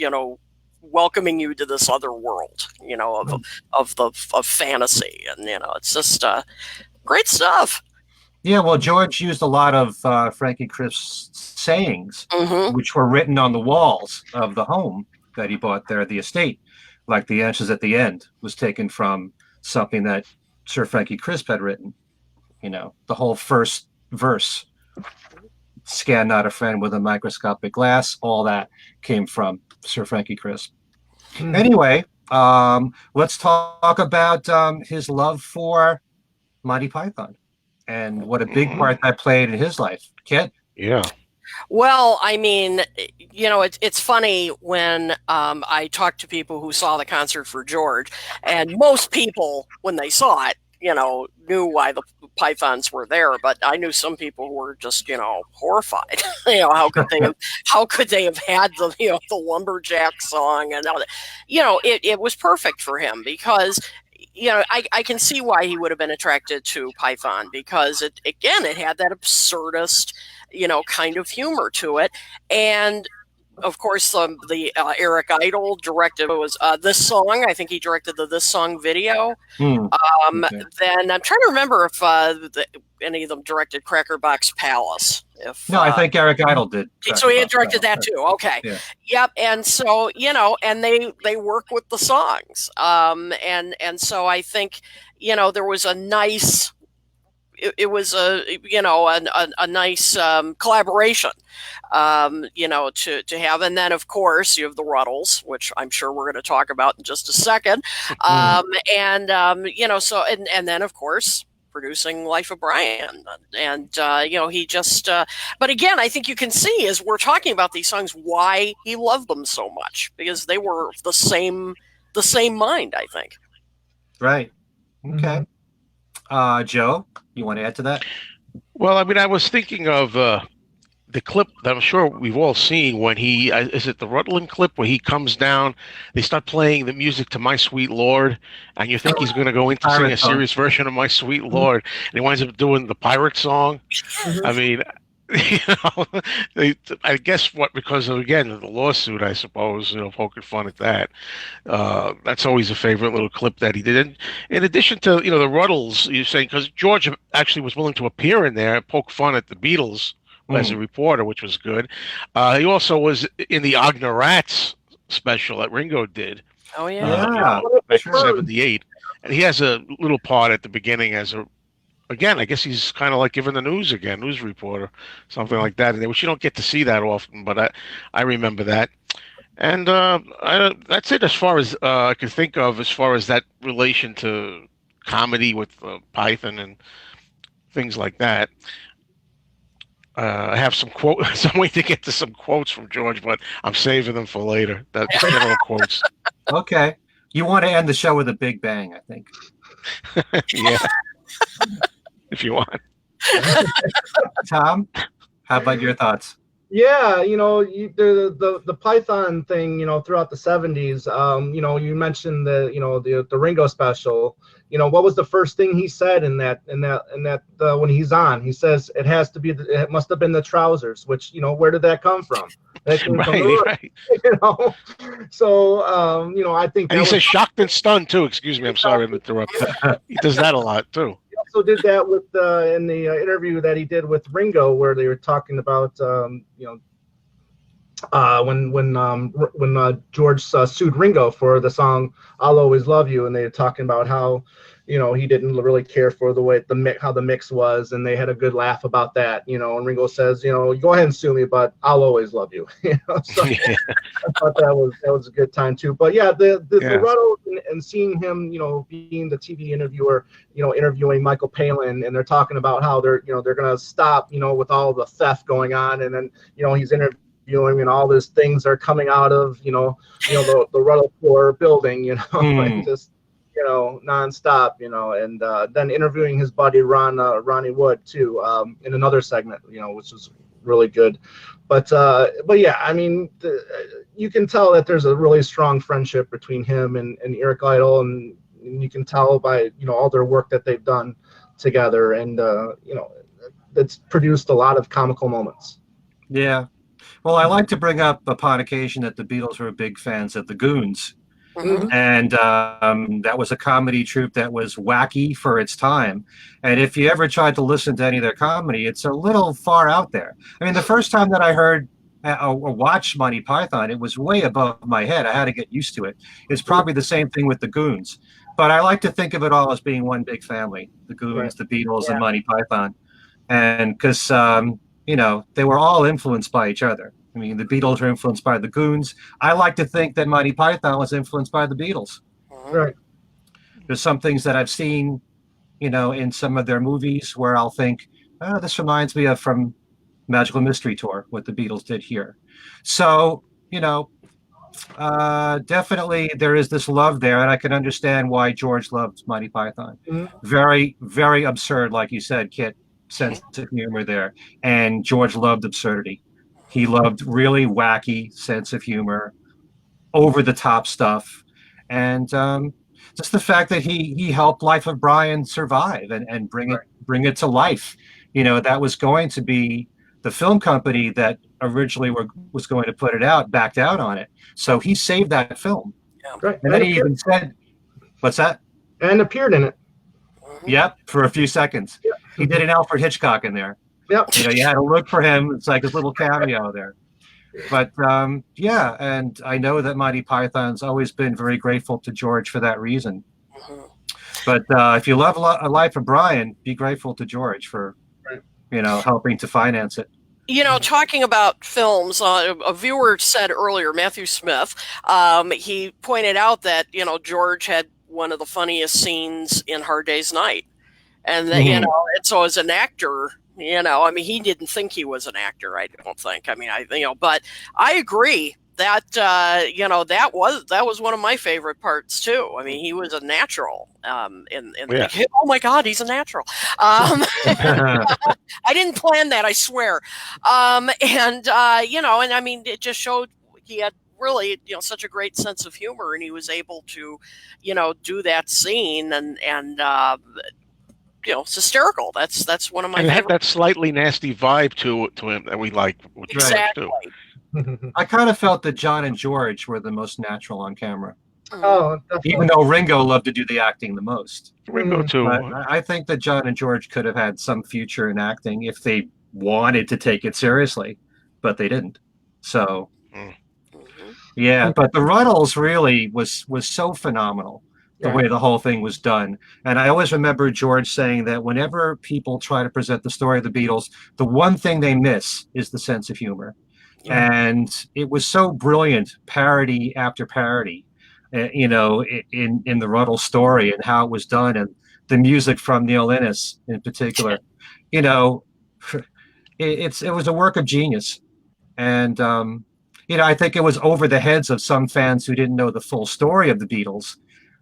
welcoming you to this other world, of fantasy. And, it's just great stuff. Yeah, well, George used a lot of Frankie Crisp's sayings, which were written on the walls of the home that he bought there, the estate. Like the answers at the end was taken from something that Sir Frankie Crisp had written. The whole first verse, scan not a friend with a microscopic glass, all that came from Sir Frankie Crisp. Anyway, let's talk about his love for Monty Python and what a big part that played in his life. Kent? Yeah. Well, I mean, it's funny when I talk to people who saw the concert for George, and most people, when they saw it, knew why the Pythons were there. But I knew some people who were just, horrified. How could they have had the lumberjack song and all that? It was perfect for him because I can see why he would have been attracted to Python because it had that absurdist, kind of humor to it. And of course, the Eric Idle directed was this song. I think he directed the This Song video. Okay. Then I'm trying to remember if any of them directed Cracker Box Palace. No, I think Eric Idle did. So he had directed that too. Okay. Yeah. Yep. And so, and they work with the songs. And so I think, there was a nice, it was a nice collaboration, to have. And then, of course, you have the Ruddles, which I'm sure we're going to talk about in just a second. And then, of course, producing Life of Brian. And, he just, but again, I think you can see as we're talking about these songs, why he loved them so much, because they were the same mind, I think. Right. Okay. Joe, you want to add to that? Well, I mean, I was thinking of the clip that I'm sure we've all seen when he is it the Rutland clip where he comes down, they start playing the music to My Sweet Lord, and you think he's going to go in to sing a serious version of My Sweet Lord, and he winds up doing the pirate song. I mean, I guess because of, again, the lawsuit, I suppose, poking fun at that. That's always a favorite little clip that he did. And in addition to, the Ruddles, you're saying, because George actually was willing to appear in there and poke fun at the Beatles as a reporter, which was good. He also was in the Agner Rats special that Ringo did. Oh, yeah. Back in 78. And he has a little part at the beginning again, I guess he's kind of like giving the news again, news reporter, something like that. Which you don't get to see that often, but I remember that. And that's it as far as I can think of as far as that relation to comedy with Python and things like that. I have some some way to get to some quotes from George, but I'm saving them for later. That's general quotes. Okay. You want to end the show with a big bang, I think. Yeah. If you want. Tom, how about your thoughts? Yeah, the Python thing, throughout the 70s, you mentioned the Ringo special. What was the first thing he said in that when he's on? He says it must have been the trousers, which, where did that come from? That came right. So, I think. And he says shocked and stunned too. Excuse me, I'm sorry to interrupt. He does that a lot too. He also did that with in the interview that he did with Ringo, where they were talking about when George sued Ringo for the song "I'll Always Love You," and they were talking about how he didn't really care for the way how the mix was, and they had a good laugh about that. And Ringo says, go ahead and sue me, but I'll always love you. So Yeah. I thought that was a good time too. But yeah, the Ruddle and seeing him, being the TV interviewer, interviewing Michael Palin, and they're talking about how they're going to stop, with all the theft going on, and then he's interviewing and all these things are coming out of the Ruddle floor building, like just nonstop, and then interviewing his buddy Ronnie Wood too, in another segment, which was really good. But yeah, I mean, you can tell that there's a really strong friendship between him and Eric Idle, and you can tell by all their work that they've done together, and that's produced a lot of comical moments. Yeah. Well, I like to bring up upon occasion that the Beatles were big fans of the Goons. Mm-hmm. And that was a comedy troupe that was wacky for its time. And if you ever tried to listen to any of their comedy, it's a little far out there. I mean, the first time that I heard or watched Monty Python, it was way above my head. I had to get used to it. It's probably the same thing with the Goons. But I like to think of it all as being one big family, the Goons, right. The Beatles, and Monty Python. And because, they were all influenced by each other. I mean, the Beatles were influenced by the Goons. I like to think that Monty Python was influenced by the Beatles. Right. There's some things that I've seen, in some of their movies where I'll think, oh, this reminds me of from Magical Mystery Tour, what the Beatles did here. So, definitely there is this love there, and I can understand why George loved Monty Python. Mhm. Very, very absurd, like you said, Kit, sense of humor there. And George loved absurdity. He loved really wacky sense of humor, over the top stuff. And just the fact that he helped Life of Brian survive and bring it to life. That was going to be the film company that originally was going to put it out, backed out on it. So he saved that film. Right. And then he even said, what's that? And appeared in it. Yep, for a few seconds. Yep. He did an Alfred Hitchcock in there. Yep. You had to look for him. It's like his little cameo there. But yeah, and I know that Monty Python's always been very grateful to George for that reason. But if you love A Life of Brian, be grateful to George for, helping to finance it. Talking about films, a viewer said earlier, Matthew Smith, he pointed out that, George had one of the funniest scenes in Hard Day's Night. And, and so as an actor, he didn't think he was an actor, I don't think. But I agree that, that was one of my favorite parts too. He was a natural, oh my God, he's a natural. I didn't plan that, I swear. It just showed he had really, such a great sense of humor, and he was able to, do that scene and it's hysterical. That's one of my. And it had that slightly nasty vibe to him that we like. Exactly. I kind of felt that John and George were the most natural on camera. Oh, definitely. Even though Ringo loved to do the acting the most. Ringo too. But I think that John and George could have had some future in acting if they wanted to take it seriously, but they didn't. So, yeah. But the Ruddles really was so phenomenal. The way the whole thing was done. And I always remember George saying that whenever people try to present the story of the Beatles, the one thing they miss is the sense of humor. And it was so brilliant, parody after parody, in the Ruddle story and how it was done, and the music from Neil Innes in particular. It was a work of genius. And, I think it was over the heads of some fans who didn't know the full story of the Beatles.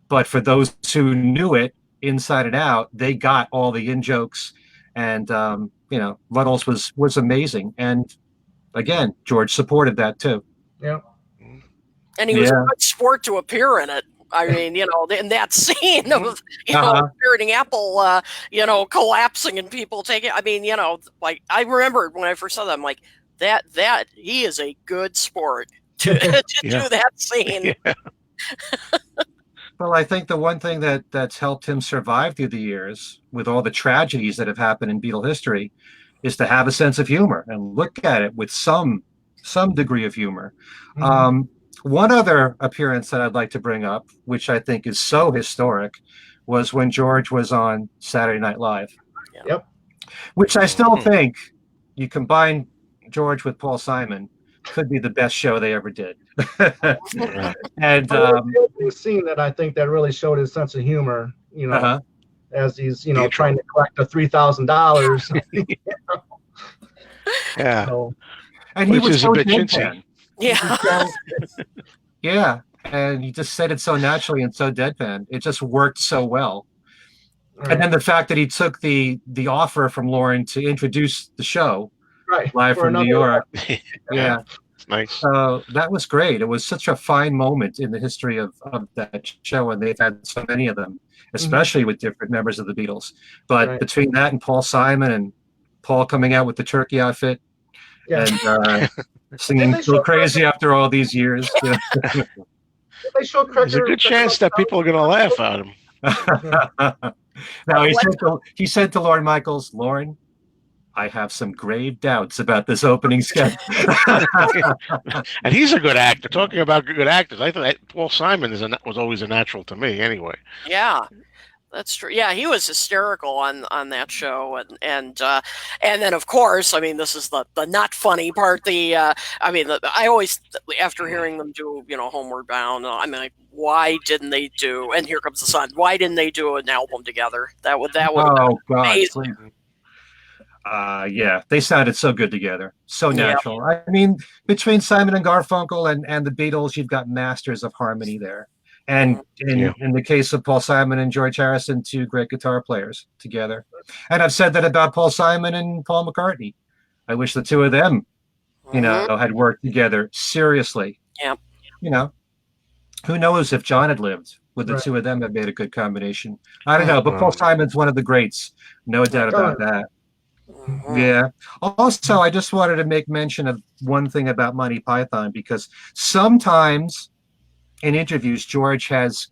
But for those who knew it inside and out, they got all the in-jokes. And, Ruddles was amazing. And, again, George supported that, too. Yeah. And he was a good sport to appear in it. In that scene of, Parroting Apple, collapsing and people taking, I remember when I first saw that, I'm like, that he is a good sport to do that scene. Yeah. Well, I think the one thing that's helped him survive through the years, with all the tragedies that have happened in Beatle history, is to have a sense of humor and look at it with some degree of humor. One other appearance that I'd like to bring up, which I think is so historic, was when George was on Saturday Night Live. Yep. Which I still think, you combine George with Paul Simon, could be the best show they ever did. And the scene that I think that really showed his sense of humor, as he's trying to collect the $3,000. Yeah. So, and he was is so a bit deadpan. Yeah. Yeah, and he just said it so naturally and so deadpan. It just worked so well. right. And then the fact that he took the offer from Lauren to introduce the show live from New York. Yeah. Nice. So that was great. It was such a fine moment in the history of that show, and they've had so many of them, especially with different members of the Beatles. But between that and Paul Simon and Paul coming out with the turkey outfit and singing "So Crazy" after all these years. They show There's a good chance that people are going to laugh at him. Now he said to Lorne Michaels, "Lauren, I have some grave doubts about this opening sketch." And he's a good actor. Talking about good actors, I thought Paul Simon was always a natural to me. Anyway. Yeah. That's true. Yeah, he was hysterical on that show, and then of course, I mean, this is the not funny part. I always, after hearing them do, Homeward Bound, I mean, like, why didn't they do? And Here Comes the Sun. Why didn't they do an album together? That would Oh God! amazing. Yeah, they sounded so good together, so Yeah. natural. I mean, between Simon and Garfunkel and the Beatles, you've got masters of harmony there. And in the case of Paul Simon and George Harrison, two great guitar players together. And I've said that about Paul Simon and Paul McCartney. I wish the two of them, had worked together seriously. Yeah. Who knows if John had lived? Would the two of them have made a good combination? I don't know, but Paul Simon's one of the greats, no doubt about that. Yeah. Also, I just wanted to make mention of one thing about Monty Python, because sometimes in interviews, George has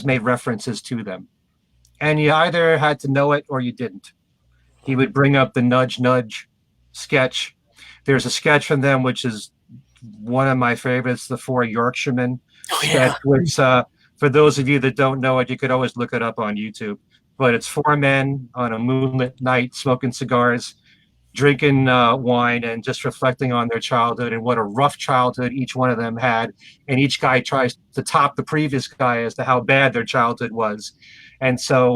made references to them, and you either had to know it or you didn't. He would bring up the nudge nudge sketch. There's a sketch from them which is one of my favorites, the Four Yorkshiremen sketch, which for those of you that don't know it, you could always look it up on YouTube. But it's four men on a moonlit night smoking cigars, drinking wine, and just reflecting on their childhood and what a rough childhood each one of them had. And each guy tries to top the previous guy as to how bad their childhood was. And so,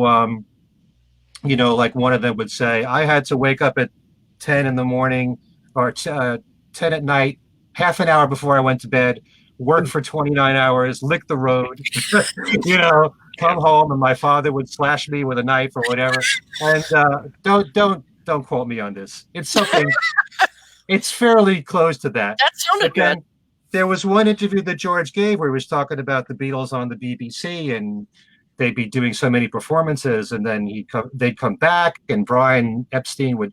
like one of them would say, I had to wake up at 10 in the morning or 10 at night, half an hour before I went to bed, work for 29 hours, lick the road, come home, and my father would slash me with a knife or whatever. And don't quote me on this. It's something. It's fairly close to that. That sounded good. There was one interview that George gave where he was talking about the Beatles on the BBC, and they'd be doing so many performances, and then they'd come back, and Brian Epstein would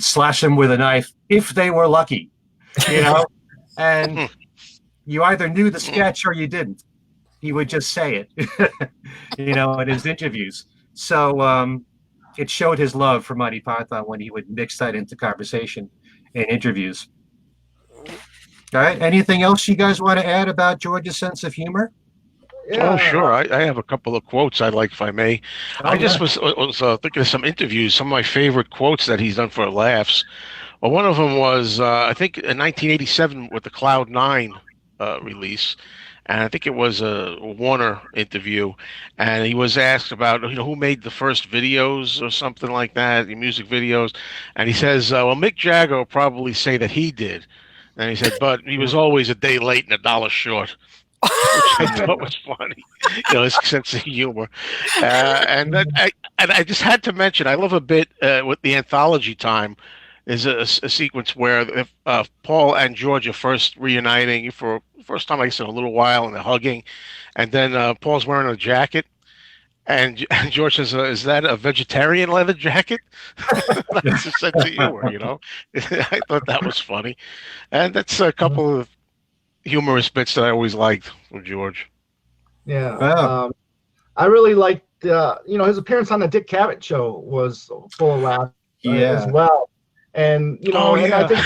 slash him with a knife if they were lucky, and you either knew the sketch or you didn't. He would just say it, in his interviews. So it showed his love for Monty Python when he would mix that into conversation in interviews. All right. Anything else you guys want to add about George's sense of humor? Yeah. Oh, sure. I have a couple of quotes I'd like, if I may. I just was thinking of some interviews, some of my favorite quotes that he's done for laughs. Well, one of them was, I think, in 1987 with the Cloud 9 release. And I think it was a Warner interview. And he was asked about, who made the first videos or something like that, the music videos. And he says, well, Mick Jagger will probably say that he did. And he said, but he was always a day late and a dollar short. Which I thought was funny, his sense of humor, and I just had to mention. I love a bit with the anthology time. There's a sequence where Paul and George are first reuniting for the first time, I guess, in a little while, and they're hugging, and then Paul's wearing a jacket, and George says, "Is that a vegetarian leather jacket?" That's a sense of humor, I thought that was funny, and that's a couple of humorous bits that I always liked from George. Yeah. Wow. I really liked, his appearance on the Dick Cavett show was full of laughs as well. And, and I think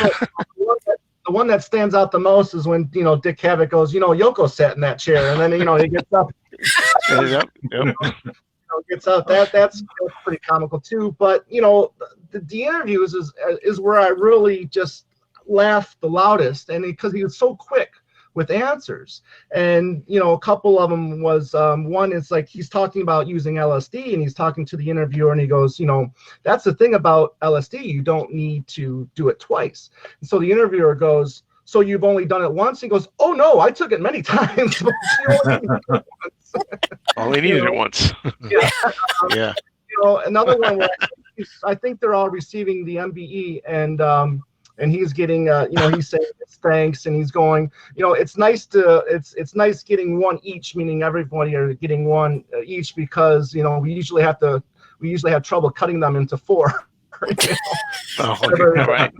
the one that stands out the most is when, Dick Cavett goes, Yoko sat in that chair. And then, he gets up. Yep. Gets out. That's pretty comical too. But, the interviews is where I really just laughed the loudest. And because he was so quick with answers. And, a couple of them was, one is like, he's talking about using LSD, and he's talking to the interviewer, and he goes, that's the thing about LSD, you don't need to do it twice. And so the interviewer goes, so you've only done it once? He goes, oh no, I took it many times. Only needed it once. Yeah. Yeah. Another one where I think they're all receiving the MBE, and he's getting, he's saying thanks, and he's going, it's nice getting one each, meaning everybody are getting one each, because we usually have trouble cutting them into four. Right.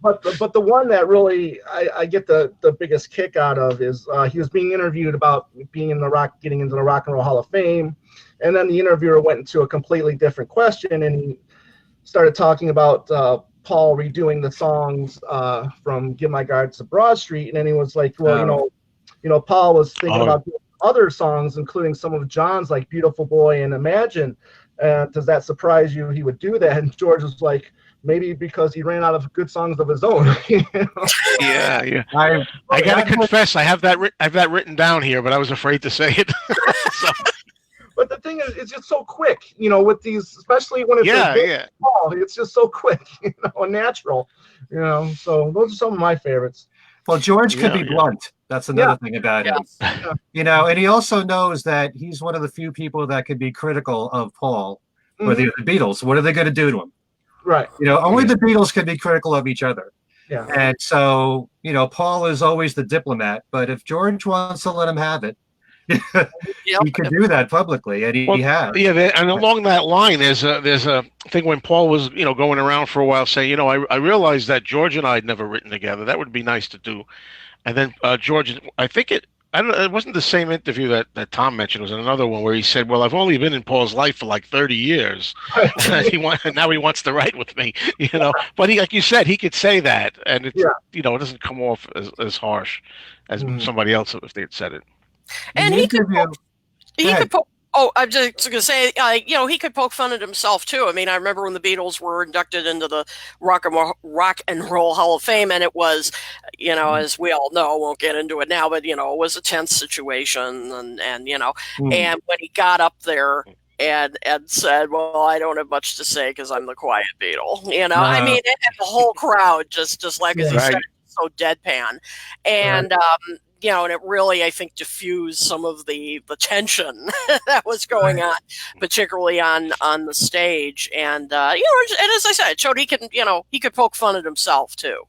But the one that really I get the biggest kick out of is he was being interviewed about getting into the Rock and Roll Hall of Fame, and then the interviewer went into a completely different question, and he started talking about Paul redoing the songs from Give My Guards to Broad Street, and then he was like, well, Paul was thinking about doing other songs, including some of John's, like Beautiful Boy and Imagine. Does that surprise you he would do that? And George was like, maybe because he ran out of good songs of his own. Yeah. I gotta confess, I have that written down here, but I was afraid to say it. So. But the thing is, it's just so quick, with these, especially when it's small, it's just so quick, and natural, So those are some of my favorites. Well, George could be blunt. That's another thing about him. And he also knows that he's one of the few people that could be critical of Paul or the Beatles. What are they going to do to him? Right. Only the Beatles can be critical of each other. Yeah. And so, Paul is always the diplomat, but if George wants to let him have it, he could do that publicly, and he has. Yeah, and along that line, there's a thing when Paul was, going around for a while saying, I realized that George and I had never written together. That would be nice to do. And then George, I think it wasn't the same interview that Tom mentioned. It was another one where he said, "Well, I've only been in Paul's life for like 30 years. Now he wants to write with me, But he, like you said, he could say that, and it doesn't come off as harsh as somebody else if they had said it. And he could poke. Oh, I'm just going to say, he could poke fun at himself too. I mean, I remember when the Beatles were inducted into the Rock and Roll Hall of Fame, and it was, as we all know, won't get into it now, but it was a tense situation, and and when he got up there and said, "Well, I don't have much to say because I'm the quiet Beatle," I mean, and the whole crowd just like as he said, so deadpan, and. And it really, I think, diffused some of the tension that was going on, particularly on the stage. And, and as I said, it showed he could poke fun at himself, too.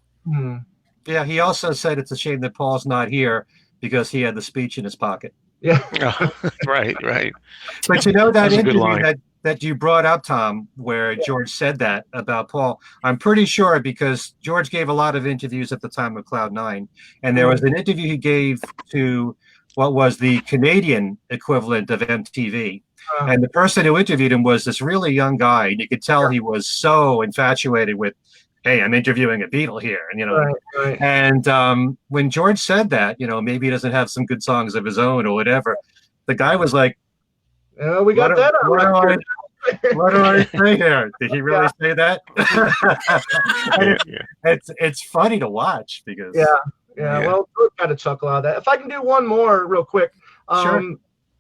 Yeah, he also said it's a shame that Paul's not here because he had the speech in his pocket. Yeah. Right. But that interview that you brought up, Tom, where George said that about Paul, I'm pretty sure because George gave a lot of interviews at the time of Cloud 9, and there was an interview he gave to what was the Canadian equivalent of MTV. And the person who interviewed him was this really young guy, and you could tell he was so infatuated with, hey, I'm interviewing a Beatle here. And, and when George said that, maybe he doesn't have some good songs of his own or whatever, the guy was like, we got that on record. What do I say here? Did he really say that? It's funny to watch because well, we've got a chuckle out of that. If I can do one more real quick, sure.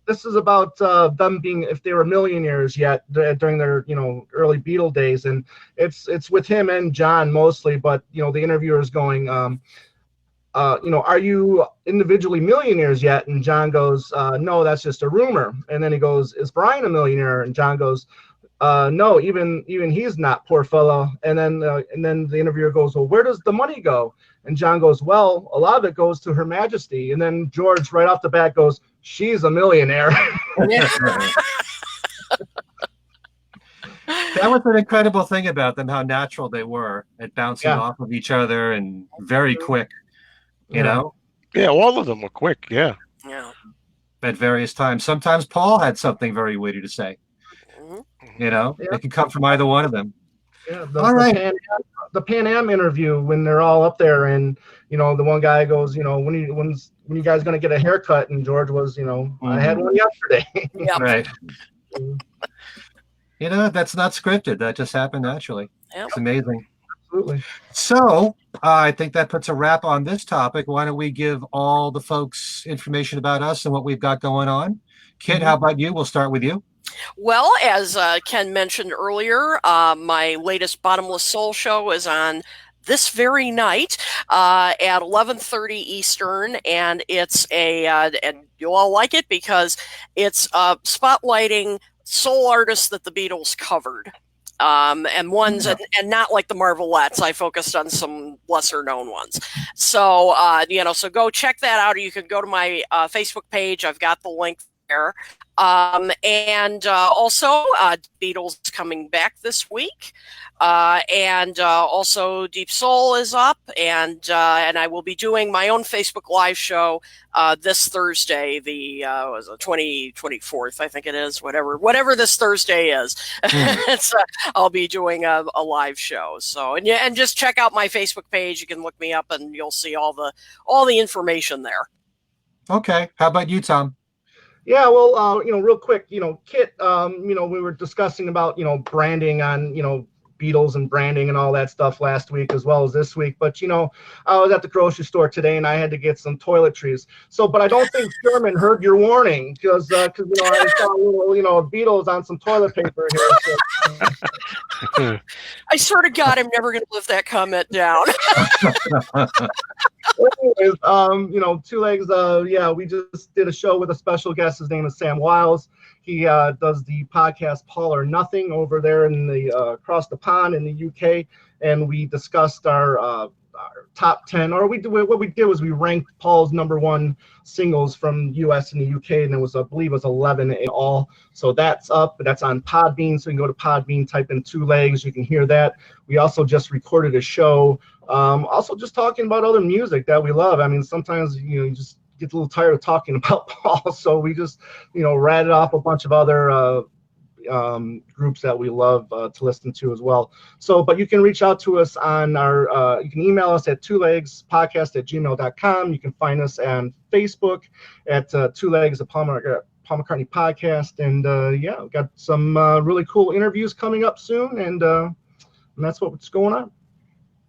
This is about them being, if they were millionaires yet during their early Beatle days, and it's with him and John mostly, but the interviewer is going, are you individually millionaires yet? And John goes, no, that's just a rumor. And then he goes, is Brian a millionaire? And John goes, no, even he's not, poor fellow. And then the interviewer goes, well, where does the money go? And John goes, well, a lot of it goes to Her Majesty. And then George right off the bat goes, she's a millionaire. That was an incredible thing about them, how natural they were at bouncing off of each other and very quick. Yeah, all of them were quick. Yeah. At various times. Sometimes Paul had something very witty to say. It could come from either one of them. Yeah. The Pan Am interview when they're all up there, and the one guy goes, when you guys gonna get a haircut? And George was, I had one yesterday. Right. That's not scripted. That just happened naturally. Yep. It's amazing. Absolutely. So I think that puts a wrap on this topic. Why don't we give all the folks information about us and what we've got going on? Kit, how about you? We'll start with you. Well, as Ken mentioned earlier, my latest Bottomless Soul show is on this very night at 11:30 Eastern, and it's and you'll all like it because it's spotlighting soul artists that the Beatles covered. And ones and not like the Marvelettes. I focused on some lesser known ones. So, so go check that out. Or you can go to my Facebook page. I've got the link there. And also Beatles coming back this week. And also Deep Soul is up, and I will be doing my own Facebook Live show this Thursday, the 24th, I think it is, whatever this Thursday is. I'll be doing a live show. So and just check out my Facebook page. You can look me up, and you'll see all the information there. Okay, how about you, Tom? Yeah, well, real quick, Kit, we were discussing about, branding on, Beatles and branding and all that stuff last week as well as this week. But, I was at the grocery store today and I had to get some toiletries. So, but I don't think Sherman heard your warning because I saw a little, Beatles on some toilet paper here. So. I swear to God, I'm never going to live that comment down. Anyways, Two Legs, we just did a show with a special guest. His name is Sam Wiles. He does the podcast Paul or Nothing over there in the across the pond in the UK, and we discussed our top 10. Or what we did was we ranked Paul's #1 singles from US and the UK, and I believe it was 11 in all. So that's up. That's on Podbean. So you can go to Podbean, type in Two Legs. You can hear that. We also just recorded a show. Also just talking about other music that we love. I mean, sometimes you just get a little tired of talking about Paul, so we just ratted off a bunch of other groups that we love to listen to as well. So, but you can reach out to us on our you can email us at twolegspodcast@gmail.com. You can find us on Facebook at Two Legs, the Paul McCartney podcast, and we've got some really cool interviews coming up soon, and that's what's going on.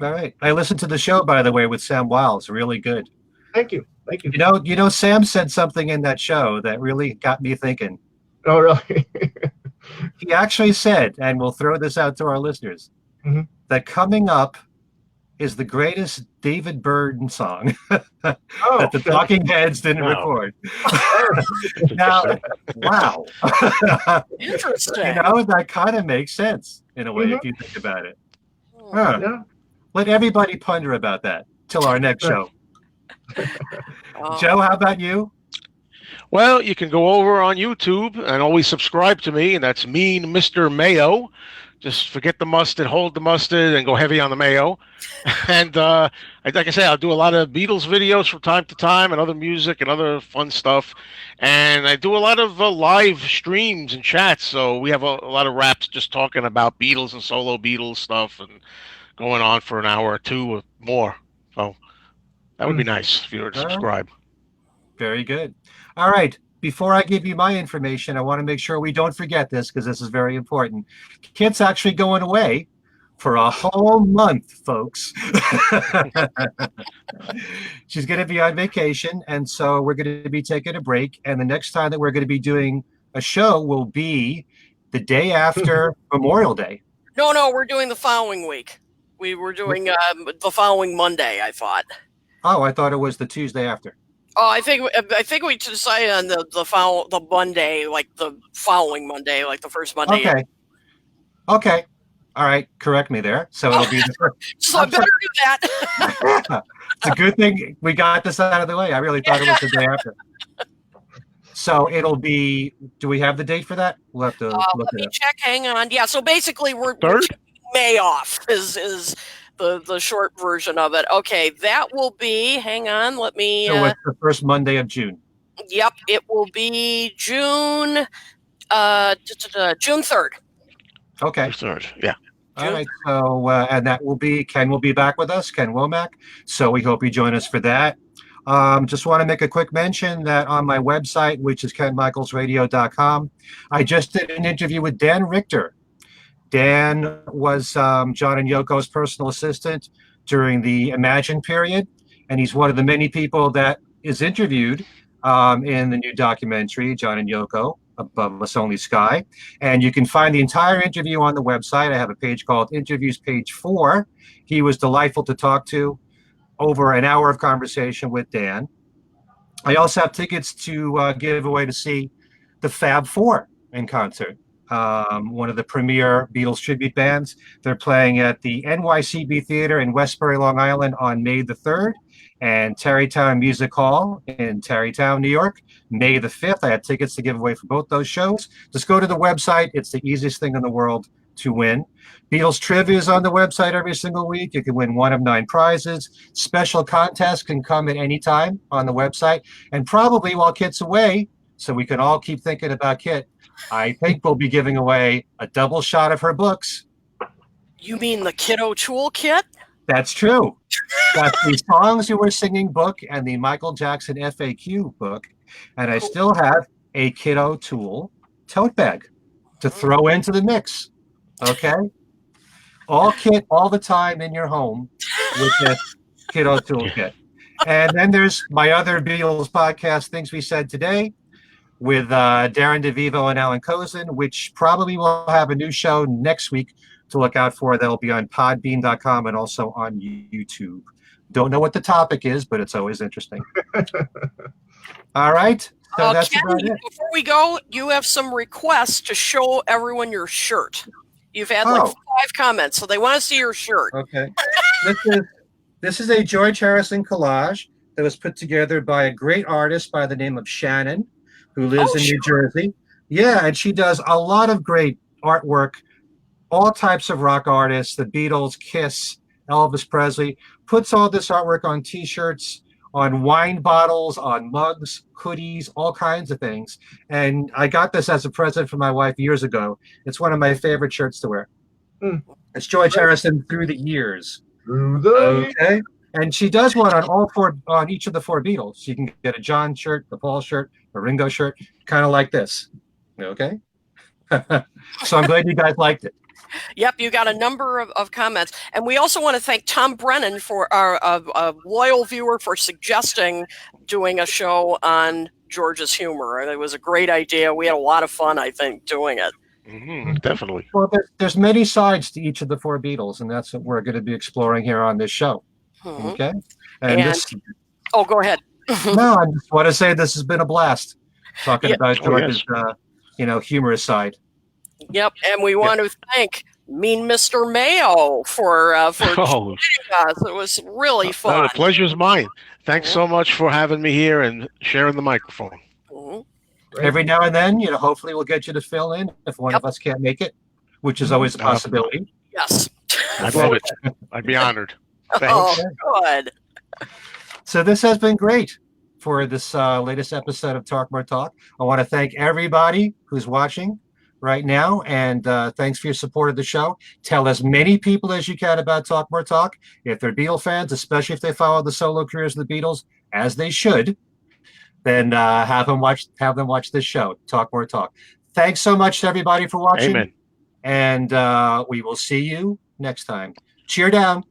All right. I listened to the show, by the way, with Sam Wiles. Really good. Thank you. Sam said something in that show that really got me thinking. Oh, really? He actually said, and we'll throw this out to our listeners, that Coming Up is the greatest David Byrne song that the Talking Heads didn't record. Now, wow. Interesting. That kind of makes sense in a way if you think about it. Huh. Yeah. Let everybody ponder about that till our next show. Joe, how about you? Well, you can go over on YouTube and always subscribe to me, and that's Mean Mr. Mayo. Just forget the mustard, hold the mustard, and go heavy on the mayo. And like I say, I'll do a lot of Beatles videos from time to time and other music and other fun stuff. And I do a lot of live streams and chats. So we have a lot of raps just talking about Beatles and solo Beatles stuff and going on for an hour or two or more. So that would be nice if you were to subscribe. Very good. All right. Before I give you my information, I want to make sure we don't forget this because this is very important. Kit's actually going away for a whole month, folks. She's going to be on vacation, and so we're going to be taking a break. And the next time that we're going to be doing a show will be the day after Memorial Day. No, we're doing the following week. We were doing the following Monday, I thought. Oh, I thought it was the Tuesday after. Oh, I think we decided on the Monday, like the following Monday, like the first Monday. Okay. All right. Correct me there. So it'll be the first. So I better do that. It's a good thing we got this out of the way. I really thought it was the day after. So it'll be. Do we have the date for that? We'll have to look let it me up. check. Hang on. Yeah. So basically, we're taking May off. Is the short version of it. Okay, that will be, hang on, let me... So it's the first Monday of June. Yep, it will be June 3rd. Okay. 3rd, yeah. All right, so, and that will be, Ken will be back with us, Ken Womack, so we hope you join us for that. Just want to make a quick mention that on my website, which is kenmichaelsradio.com, I just did an interview with Dan Richter. Dan was John and Yoko's personal assistant during the Imagine period, and he's one of the many people that is interviewed in the new documentary, John and Yoko, Above Us Only Sky. And you can find the entire interview on the website. I have a page called Interviews Page 4. He was delightful to talk to. Over an hour of conversation with Dan. I also have tickets to give away to see the Fab Four in concert. One of the premier Beatles tribute bands. They're playing at the NYCB Theater in Westbury, Long Island on May the 3rd, and Tarrytown Music Hall in Tarrytown, New York, May the 5th. I have tickets to give away for both those shows. Just go to the website. It's the easiest thing in the world to win. Beatles Trivia is on the website every single week. You can win one of 9 prizes. Special contests can come at any time on the website. And probably while Kit's away, so we can all keep thinking about Kit, I think we'll be giving away a double shot of her books. You mean the Kiddo Toolkit? That's true. That's the Songs You Were Singing book and the Michael Jackson FAQ book. And I still have a Kiddo Tool tote bag to throw into the mix. Okay? all kit, all the time in your home with that kiddo toolkit. And then there's my other Beatles podcast, Things We Said Today, with Darren DeVivo and Alan Kozin, which probably will have a new show next week to look out for. That'll be on podbean.com and also on YouTube. Don't know what the topic is, but it's always interesting. All right. So that's Ken, about it. before we go, you have some requests to show everyone your shirt. You've had like 5 comments, so they want to see your shirt. Okay. This is a George Harrison collage that was put together by a great artist by the name of Shannon, who lives in New Jersey. Yeah, and she does a lot of great artwork, all types of rock artists, the Beatles, Kiss, Elvis Presley, puts all this artwork on T-shirts, on wine bottles, on mugs, hoodies, all kinds of things. And I got this as a present for my wife years ago. It's one of my favorite shirts to wear. It's George Harrison through the years. Okay. And she does one on each of the 4 Beatles. You can get a John shirt, a Paul shirt, a Ringo shirt, kind of like this. Okay. So I'm glad you guys liked it. Yep, you got a number of comments. And we also want to thank Tom Brennan, for our loyal viewer, for suggesting doing a show on George's humor. It was a great idea. We had a lot of fun, I think, doing it. Definitely. Well, there's many sides to each of the 4 Beatles, and that's what we're going to be exploring here on this show. Okay. And go ahead. No, I just want to say this has been a blast talking about George's, humorous side. Yep, and we want to thank Mean Mr. Mayo for joining us. It was really fun. The pleasure is mine. Thanks so much for having me here and sharing the microphone. Every now and then, hopefully we'll get you to fill in if one of us can't make it, which is always a possibility. Yes. I'd love it. I'd be honored. Thanks. Oh, good. So this has been great for this latest episode of Talk More Talk. I want to thank everybody who's watching right now, and thanks for your support of the show. Tell as many people as you can about Talk More Talk. If they're Beatle fans, especially if they follow the solo careers of the Beatles, as they should, then have them watch this show, Talk More Talk. Thanks so much to everybody for watching. Amen. And we will see you next time. Cheer down.